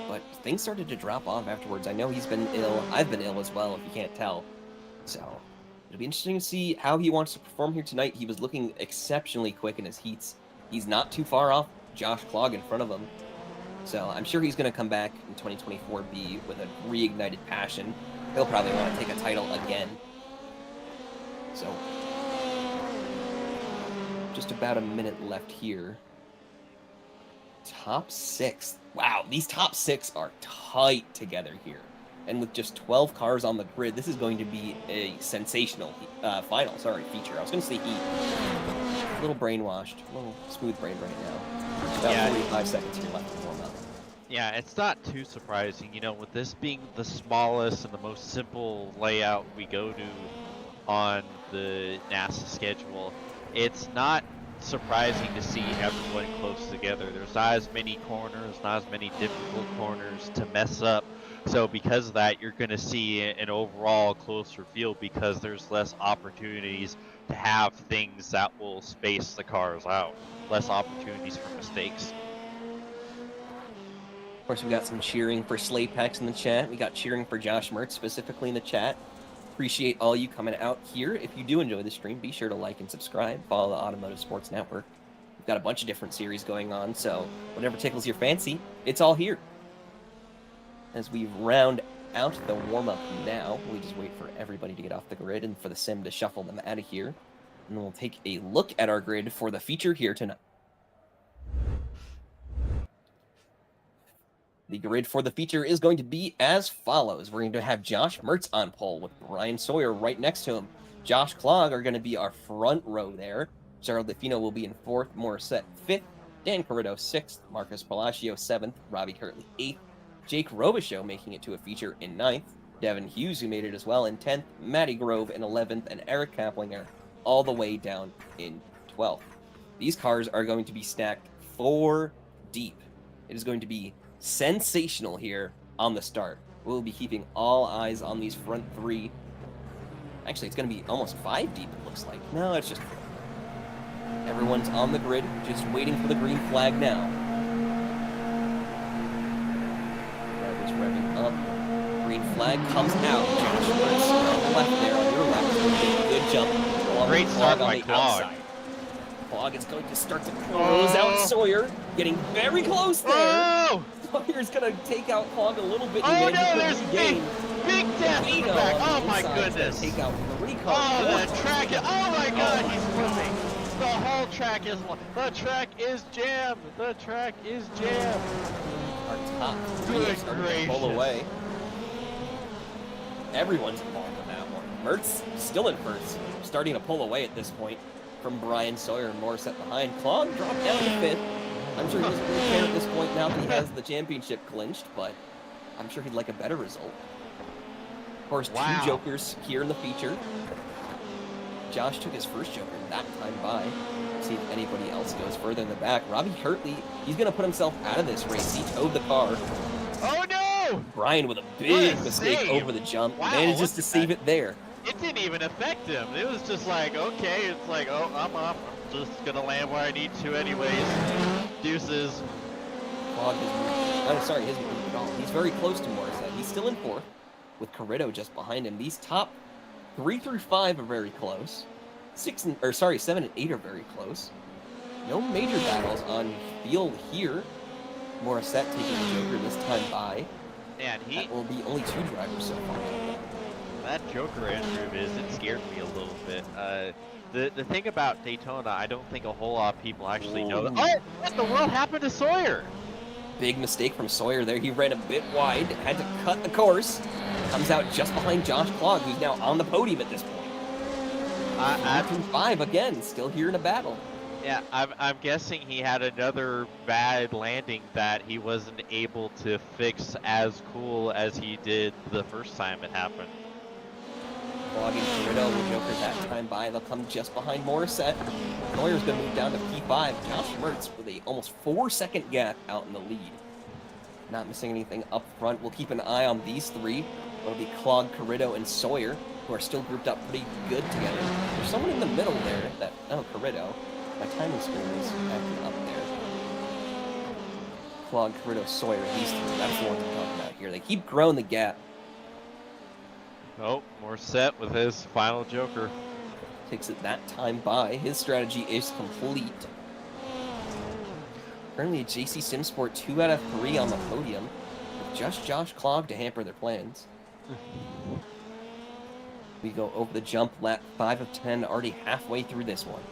but things started to drop off afterwards. I know he's been ill. I've been ill as well, if you can't tell. So it'll be interesting to see how he wants to perform here tonight. He was looking exceptionally quick in his heats. He's not too far off Josh Klog in front of him. So I'm sure he's going to come back in 2024B with a reignited passion. He'll probably want to take a title again. So just about a minute left here. Top 6. Wow, these top 6 are tight together here. And with just 12 cars on the grid, this is going to be a sensational feature. I was going to say heat. A little brainwashed, a little smooth brain right now. About 45 seconds here left to warm up. Yeah, it's not too surprising, you know, with this being the smallest and the most simple layout we go to on the NASA schedule. It's not surprising to see everyone close together. There's not as many corners, not as many difficult corners to mess up. So because of that, you're going to see an overall closer field because there's less opportunities to have things that will space the cars out. Less opportunities for mistakes. Of course, we got some cheering for Slaypex in the chat. We got cheering for Josh Mertz specifically in the chat. Appreciate all you coming out here. If you do enjoy the stream, be sure to like and subscribe. Follow the Automotive Sports Network. We've got a bunch of different series going on, so whatever tickles your fancy, it's all here. As we round out the warm-up now, we just wait for everybody to get off the grid and for the sim to shuffle them out of here. And then we'll take a look at our grid for the feature here tonight. The grid for the feature is going to be as follows. We're going to have Josh Mertz on pole with Bryan Sawyer right next to him. Josh Clogg are going to be our front row there. Gerald DeFino will be in 4th, Morissette 5th, Dan Corrido 6th, Marcus Palacio 7th, Robbie Kirtley 8th, Jake Robichaux making it to a feature in 9th, Devin Hughes, who made it as well, in 10th, Matty Grove in 11th, and Eric Kaplinger all the way down in 12th. These cars are going to be stacked 4 deep. It is going to be sensational here on the start. We'll be keeping all eyes on these front 3. Actually, it's going to be almost 5 deep, it looks like. No, it's just 4. Everyone's on the grid, just waiting for the green flag now. Drivers revving up. Green flag comes out. Josh Mertz on the left there, on your left. Good jump. Great start by Clogg. Clogg is going to start to close out Sawyer. Getting very close there. Oh! Sawyer's going to take out Clogg a little bit. Oh no, there's big death in the back. Oh my goodness. Take out 3 cars. Oh, the track is, oh my god, he's flipping. The whole track is, the track is jammed. The track is jammed. Our top 3 Good are starting to gracious. pull away. Everyone's involved in that one. Mertz still in 1st, starting to pull away at this point from Bryan Sawyer and Morissette behind. Clogg dropped down to 5th. I'm sure he doesn't really care at this point now that he has the championship clinched, but I'm sure he'd like a better result. Of course, 2 jokers here in the feature. Josh took his first joker that time by. See if anybody else goes further in the back. Robbie Kirtley, he's going to put himself out of this race. He towed the car. Oh no! Bryan with a big mistake over the jump. Manages to save it there. It didn't even affect him. It was just like, okay, it's like, oh, I'm up. I'm just going to land where I need to anyways. Deuces. Clogg his hasn't moved at all. He's very close to Morissette. He's still in 4th with Corrido just behind him. These top 3 through 5 are very close. 7 and 8 are very close. No major battles on field here. Morissette taking the joker this time by. Man, that will be only 2 drivers so far. That joker entry it scared me a little bit. The thing about Daytona, I don't think a whole lot of people actually know that. Oh, what the world happened to Sawyer? Big mistake from Sawyer there. He ran a bit wide, had to cut the course. Comes out just behind Josh Clogg, who's now on the podium at this point. 5 again, still here in a battle. Yeah, I'm guessing he had another bad landing that he wasn't able to fix as cool as he did the first time it happened. Clogg and Corrido will joker that time by. They'll come just behind Morissette. Sawyer's going to move down to P5. Josh Mertz with a almost 4-second gap out in the lead. Not missing anything up front. We'll keep an eye on these 3. It'll be Clogg, Corrido, and Sawyer, who are still grouped up pretty good together. There's someone in the middle there that, oh, Corrido. My timing screen is acting up there. Clogg, Corrido, Sawyer, these 3. That's the ones I'm talking about here. They keep growing the gap. Oh, Morissette with his final joker. Takes it that time by. His strategy is complete. Currently at JC Simsport, 2 out of 3 on the podium. With just Josh Clogg to hamper their plans. We go over the jump, lap 5 of 10, already halfway through this one.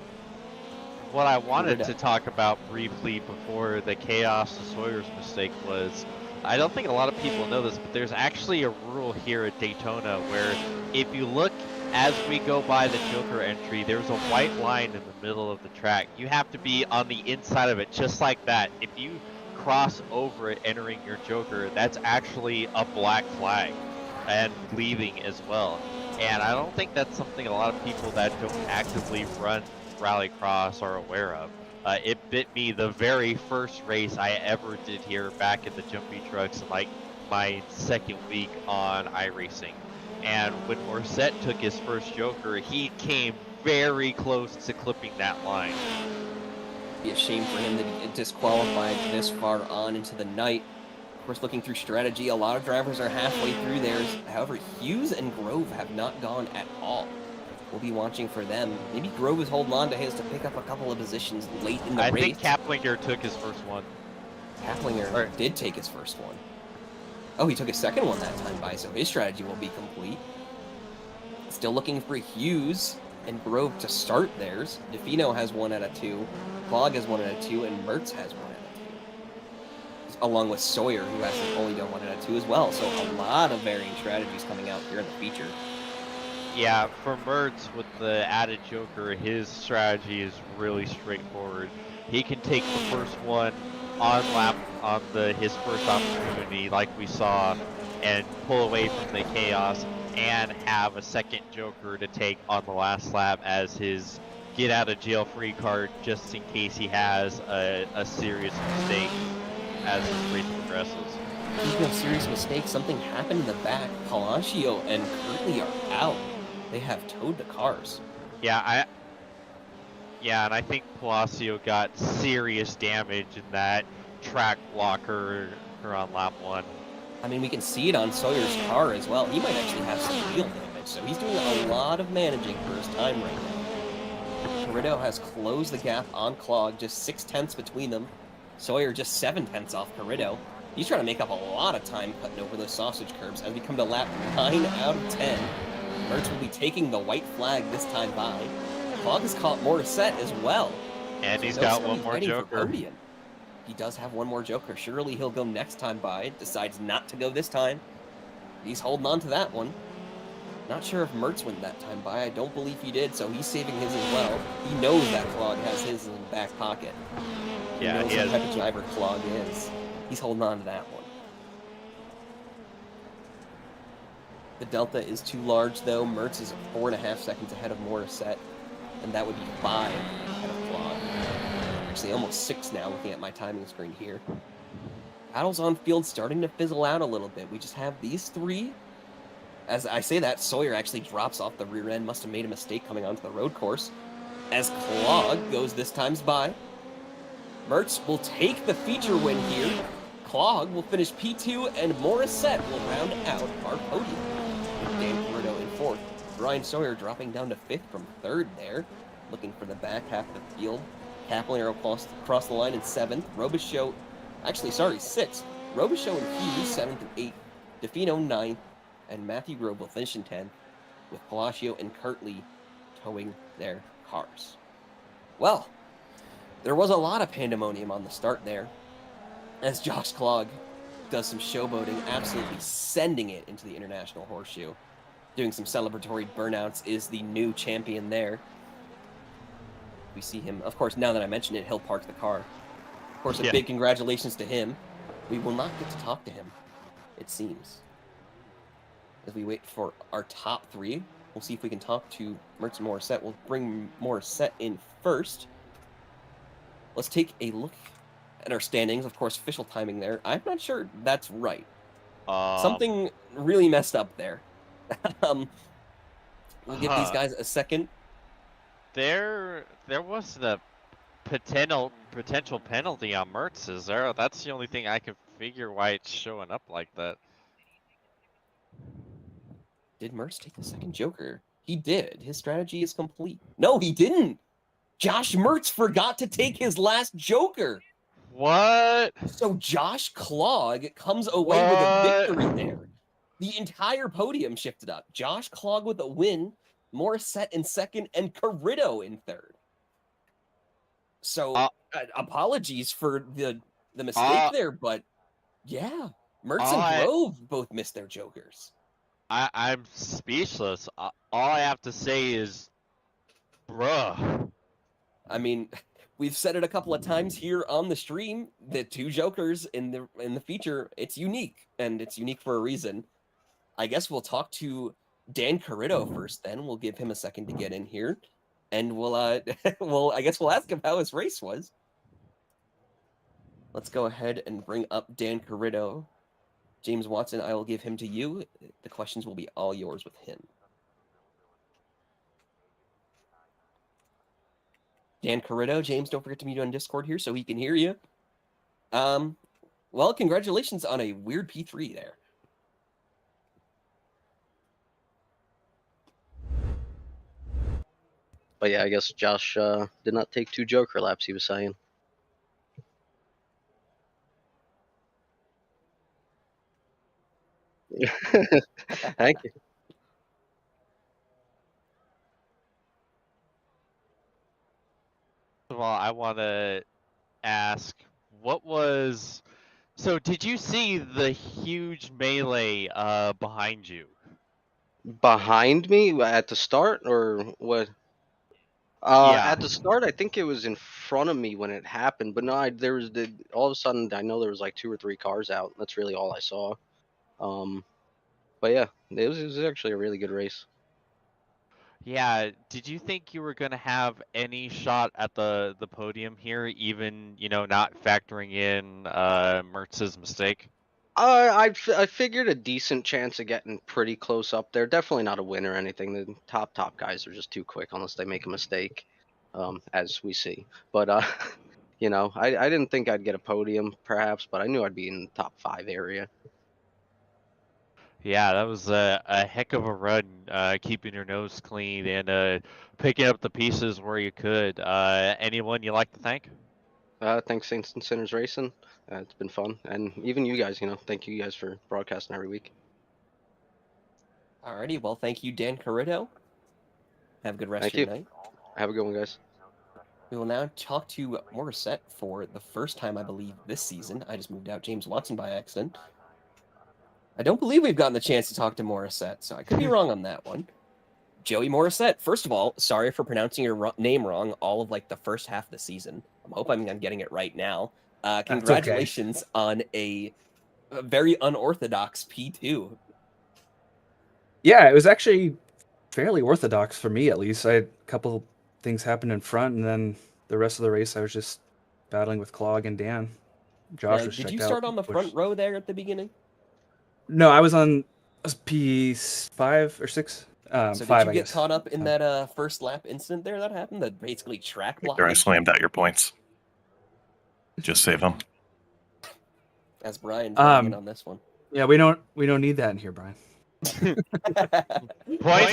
What I wanted to talk about briefly before the chaos of Sawyer's mistake was, I don't think a lot of people know this, but there's actually a rule here at Daytona where if you look as we go by the joker entry, there's a white line in the middle of the track. You have to be on the inside of it, just like that. If you cross over it entering your joker, that's actually a black flag and leaving as well. And I don't think that's something a lot of people that don't actively run Rallycross are aware of. It bit me the very first race I ever did here back in the jumpy trucks in like my 2nd week on iRacing. And when Morissette took his first joker, he came very close to clipping that line. It'd be a shame for him to be disqualified this far on into the night. Of course, looking through strategy, a lot of drivers are halfway through theirs. However, Hughes and Grove have not gone at all. We'll be watching for them. Maybe Grove is holding on to his to pick up a couple of positions late in the race. I think Kaplinger took his first one. Kaplinger did take his first one. Oh, he took his second one that time by, so his strategy will be complete. Still looking for Hughes and Grove to start theirs. DeFino has 1 out of 2. Clogg has 1 out of 2, and Mertz has 1 out of 2. These along with Sawyer, who has only done 1 out of 2 as well. So a lot of varying strategies coming out here in the feature. Yeah, for Mertz with the added Joker, his strategy is really straightforward. He can take the first one on lap on his first opportunity, like we saw, and pull away from the chaos, and have a second Joker to take on the last lap as his get out of jail free card, just in case he has a serious mistake as the race progresses. Speaking of serious mistakes, something happened in the back. Palacio and Curtly are out. They have towed the cars. Yeah, and I think Palacio got serious damage in that track blocker on lap 1. I mean, we can see it on Sawyer's car as well. He might actually have some wheel damage, so he's doing a lot of managing for his time right now. Carrillo has closed the gap on Clog, just 6/10 between them. Sawyer just 7/10 off Carrillo. He's trying to make up a lot of time cutting over those sausage curbs as we come to lap 9 out of 10. Mertz will be taking the white flag this time by. Clog has caught Morissette as well. And he's got one more Joker. He does have one more Joker. Surely he'll go next time by. Decides not to go this time. He's holding on to that one. Not sure if Mertz went that time by. I don't believe he did, so he's saving his as well. He knows that Clog has his in the back pocket. Yeah, he knows what type of driver Clog is. He's holding on to that one. The delta is too large, though. Mertz is 4.5 seconds ahead of Morissette, and that would be 5 ahead of Clog. Actually, almost 6 now, looking at my timing screen here. Battles on field starting to fizzle out a little bit. We just have these 3. As I say that, Sawyer actually drops off the rear end. Must have made a mistake coming onto the road course. As Clog goes this time's by. Mertz will take the feature win here. Clog will finish P2, and Morissette will round out our podium. Dan Carrillo in 4th. Bryan Sawyer dropping down to 5th from 3rd there. Looking for the back half of the field. Capillero across the line in 7th. Robichaux, 6th. Robichaux and Hughes, 7th and 8th. DeFino, 9th. And Matthew Grove will finish in 10th, with Palacio and Curtly towing their cars. Well, there was a lot of pandemonium on the start there, as Josh Clog does some showboating, absolutely sending it into the International Horseshoe. Doing some celebratory burnouts, is the new champion there. We see him, of course, now that I mention it, he'll park the car. Of course, a big congratulations to him. We will not get to talk to him, it seems. As we wait for our top 3, we'll see if we can talk to Mertz and Morissette. We'll bring Morissette in first. Let's take a look at our standings. Of course, official timing there. I'm not sure that's right. Something really messed up there. We'll give these guys a second. There was the potential penalty on Mertz. Is there? That's the only thing I can figure why it's showing up like that. Did Mertz take the second Joker? He did. His strategy is complete. No, he didn't. Josh Mertz forgot to take his last Joker. What? So Josh Clog comes away with a victory there. The entire podium shifted up. Josh Clog with a win, Morissette in 2nd, and Carrillo in 3rd. So apologies for the mistake there, but yeah, Mertz and Grove both missed their Jokers. I'm speechless. All I have to say is, bruh. I mean, we've said it a couple of times here on the stream. The 2 Jokers in the feature, it's unique, and it's unique for a reason. I guess we'll talk to Dan Carrillo first. Then we'll give him a second to get in here, and we'll I guess we'll ask him how his race was. Let's go ahead and bring up Dan Carrillo. James Watson, I will give him to you. The questions will be all yours with him. Dan Carrillo, James, don't forget to mute on Discord here so he can hear you. Well, congratulations on a weird P3 there. But yeah, I guess Josh did not take 2 Joker laps, he was saying. Thank you. First of all, I want to ask, what was So did you see the huge melee behind you? Behind me at the start, or what? Yeah. At the start, I think it was in front of me when it happened, but no, there was all of a sudden I know there was like 2 or 3 cars out. That's really all I saw. But yeah, it was actually a really good race. Yeah, did you think you were gonna have any shot at the podium here, even not factoring in Mertz's mistake? I figured a decent chance of getting pretty close up there. Definitely not a win or anything. The top guys are just too quick unless they make a mistake, as we see. But I didn't think I'd get a podium, perhaps, but I knew I'd be in the top 5 area. Yeah, that was a heck of a run, keeping your nose clean and picking up the pieces where you could. Anyone you like to thank? Thanks, Saints and Sinners Racing. It's been fun, and even you guys. Thank you guys for broadcasting every week. Alrighty, well, thank you, Dan Carrito. Have a good rest Thank of your you. night. Have a good one, guys. We will now talk to Morissette for the first time, I believe, this season. I just moved out James Watson by accident. I don't believe we've gotten the chance to talk to Morissette, so I could be wrong on that one. Joey Morissette, first of all, sorry for pronouncing your name wrong all of the first half of the season. I hope I'm getting it right now. Congratulations on a very unorthodox P2. Yeah, it was actually fairly orthodox for me, at least. I had a couple things happen in front, and then the rest of the race I was just battling with Clog and Dan. Josh was checked out. Did you start on the front row there at the beginning? No, I was on P5 or 6. So 5, did you I get guess. caught up in that first lap incident there that happened? That basically track block. I slammed out your points. Just save them. As Bryan in on this one. Yeah, we don't need that in here, Brian. Points?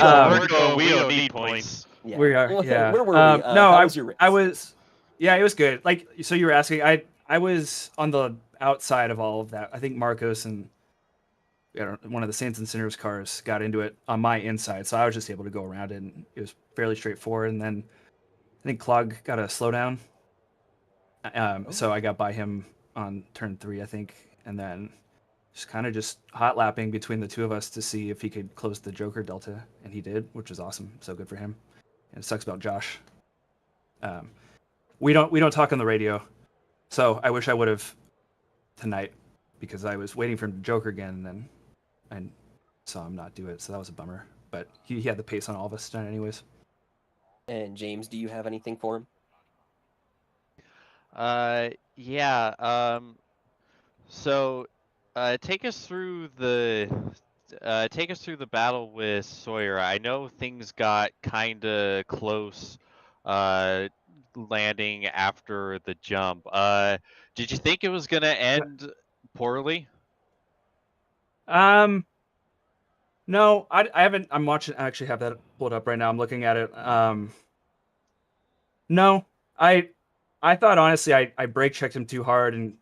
We don't need points. Yeah. We are. Yeah. Where were we? No, how was your race? I was. Yeah, it was good. So you were asking. I was on the outside of all of that. I think Marcos and one of the Saints and Sinners cars got into it on my inside, so I was just able to go around it, and it was fairly straightforward. And then I think Clog got a slowdown, so I got by him on turn 3, I think, and then just kind of hot lapping between the two of us to see if he could close the Joker Delta, and he did, which was awesome. So good for him. And it sucks about Josh. We don't talk on the radio, so I wish I would have tonight, because I was waiting for him to Joker again, and then I saw him not do it, so that was a bummer. But he had the pace on all of us tonight anyways. And James, do you have anything for him? Yeah. So take us through the battle with Sawyer. I know things got kind of close landing after the jump. Did you think it was gonna end poorly? No, I haven't. I'm watching. I actually have that pulled up right now. I'm looking at it. No, I thought honestly I brake checked him too hard and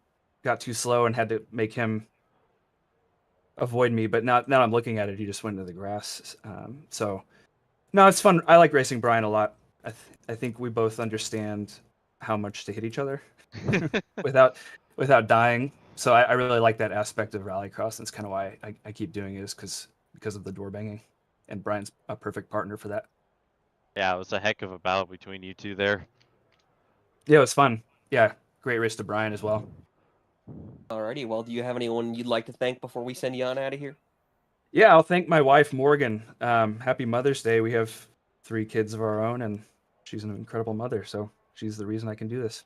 got too slow and had to make him avoid me. But now I'm looking at it, he just went into the grass. So no, it's fun. I like racing Bryan a lot. I think we both understand how much to hit each other without dying. So I really like that aspect of Rallycross. That's kind of why I keep doing it, is because of the door banging, and Bryan's a perfect partner for that. Yeah, it was a heck of a battle between you two there. Yeah, it was fun. Yeah, great race to Bryan as well. Alrighty, well, do you have anyone you'd like to thank before we send you on out of here? Yeah, I'll thank my wife, Morgan. Happy Mother's Day. We have 3 kids of our own, and she's an incredible mother, so she's the reason I can do this.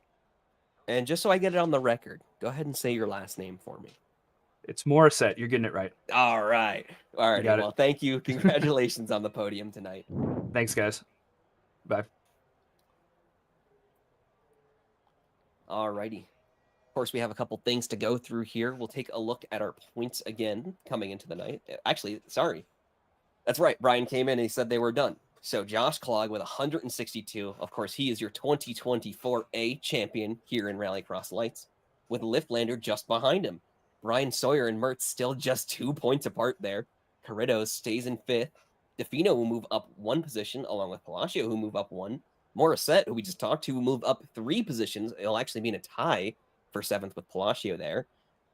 And just so I get it on the record, go ahead and say your last name for me. It's Morissette. You're getting it right. All right. All right. Well, it. Thank you. Congratulations on the podium tonight. Thanks, guys. Bye. All righty. Of course, we have a couple things to go through here. We'll take a look at our points again coming into the night. Actually, sorry. That's right. Bryan came in and he said they were done. So Josh Clog with 162. Of course, he is your 2024 A champion here in Rallycross Lights, with Liftlander just behind him. Bryan, Sawyer, and Mertz still just 2 points apart there. Carrito stays in 5th. DeFino will move up 1 position, along with Palacio, who move up 1. Morissette, who we just talked to, will move up 3 positions. It'll actually be in a tie for 7th with Palacio there.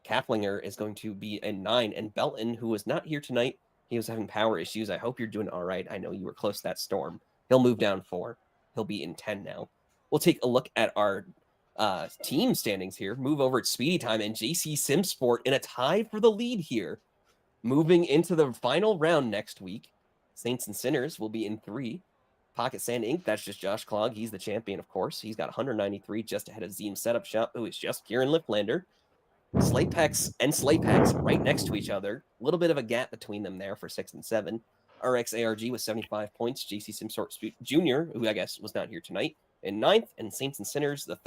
Kaplinger is going to be in 9, and Belton, who was not here tonight, he was having power issues. I hope you're doing all right. I know you were close to that storm. He'll move down 4. He'll be in 10 now. We'll take a look at our team standings here. Move over at Speedy Time and JC Simsport in a tie for the lead here. Moving into the final round next week, Saints and Sinners will be in 3. Pocket Sand Inc., that's just Josh Clog. He's the champion, of course. He's got 193 just ahead of Zeem Setup Shop, who is just Kieran Liftlander. Slate Packs and Slate Packs right next to each other. A little bit of a gap between them there for 6 and 7. RXARG with 75 points. JC Simsort Jr., who I guess was not here tonight, in 9th. And Saints and Sinners, the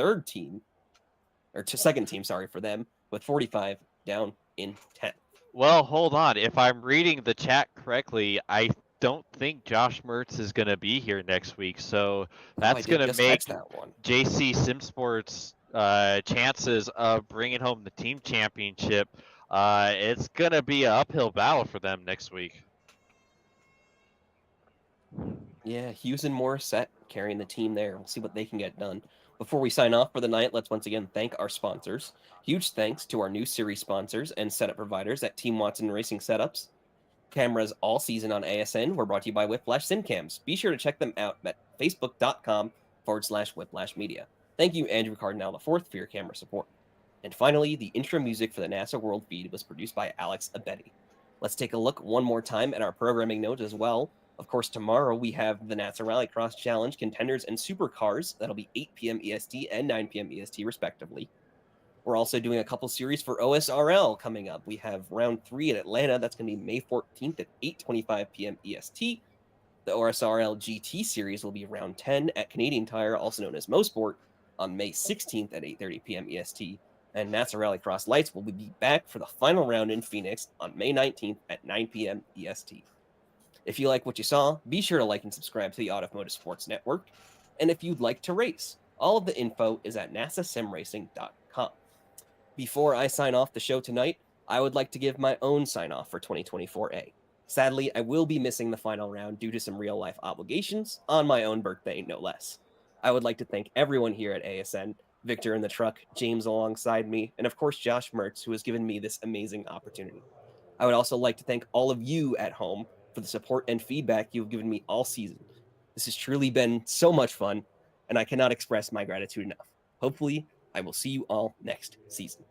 second team, for them, with 45 down in 10th. Well, hold on. If I'm reading the chat correctly, I don't think Josh Mertz is going to be here next week. So that's going to make JC Simsport's chances of bringing home the team championship, it's going to be an uphill battle for them next week. Yeah, Hughes and Morissette carrying the team there. We'll see what they can get done. Before we sign off for the night, let's once again thank our sponsors. Huge thanks to our new series sponsors and setup providers at Team Watson Racing Setups. Cameras all season on ASN were brought to you by Whiplash SimCams. Be sure to check them out at facebook.com/Whiplash Media. Thank you, Andrew Cardinal IV, for your camera support. And finally, the intro music for the NASA World Feed was produced by Alex Abetti. Let's take a look one more time at our programming notes as well. Of course, tomorrow we have the NASA Rallycross Challenge Contenders and Supercars. That'll be 8 p.m. EST and 9 p.m. EST, respectively. We're also doing a couple series for OSRL coming up. We have round 3 at Atlanta. That's going to be May 14th at 8:25 p.m. EST. The OSRL GT series will be round 10 at Canadian Tire, also known as Mosport, on May 16th at 8:30 p.m. EST. And NASA Rallycross Lights will be back for the final round in Phoenix on May 19th at 9 p.m. EST. If you like what you saw, be sure to like and subscribe to the Automotive Sports Network. And if you'd like to race, all of the info is at nasasimracing.com. Before I sign off the show tonight, I would like to give my own sign-off for 2024A. Sadly, I will be missing the final round due to some real-life obligations on my own birthday, no less. I would like to thank everyone here at ASN, Victor in the truck, James alongside me, and of course Josh Mertz, who has given me this amazing opportunity. I would also like to thank all of you at home for the support and feedback you've given me all season. This has truly been so much fun, and I cannot express my gratitude enough. Hopefully, I will see you all next season.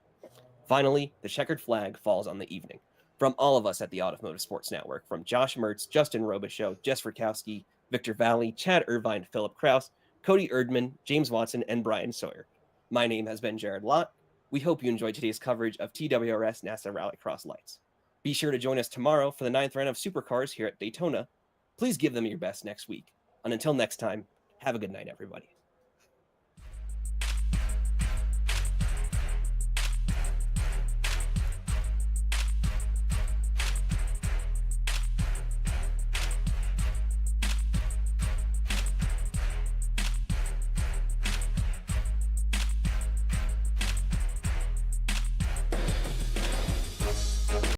Finally, the checkered flag falls on the evening. From all of us at the Automotive Sports Network, from Josh Mertz, Justin Robichaux, Jess Rakowski, Victor Vallee, Chad Irvine, Philip Kraus, Cody Erdman, James Watson, and Bryan Sawyer. My name has been Jared Lott. We hope you enjoyed today's coverage of TWRS NASA Rallycross Lights. Be sure to join us tomorrow for the 9th round of Supercars here at Daytona. Please give them your best next week. And until next time, have a good night, everybody.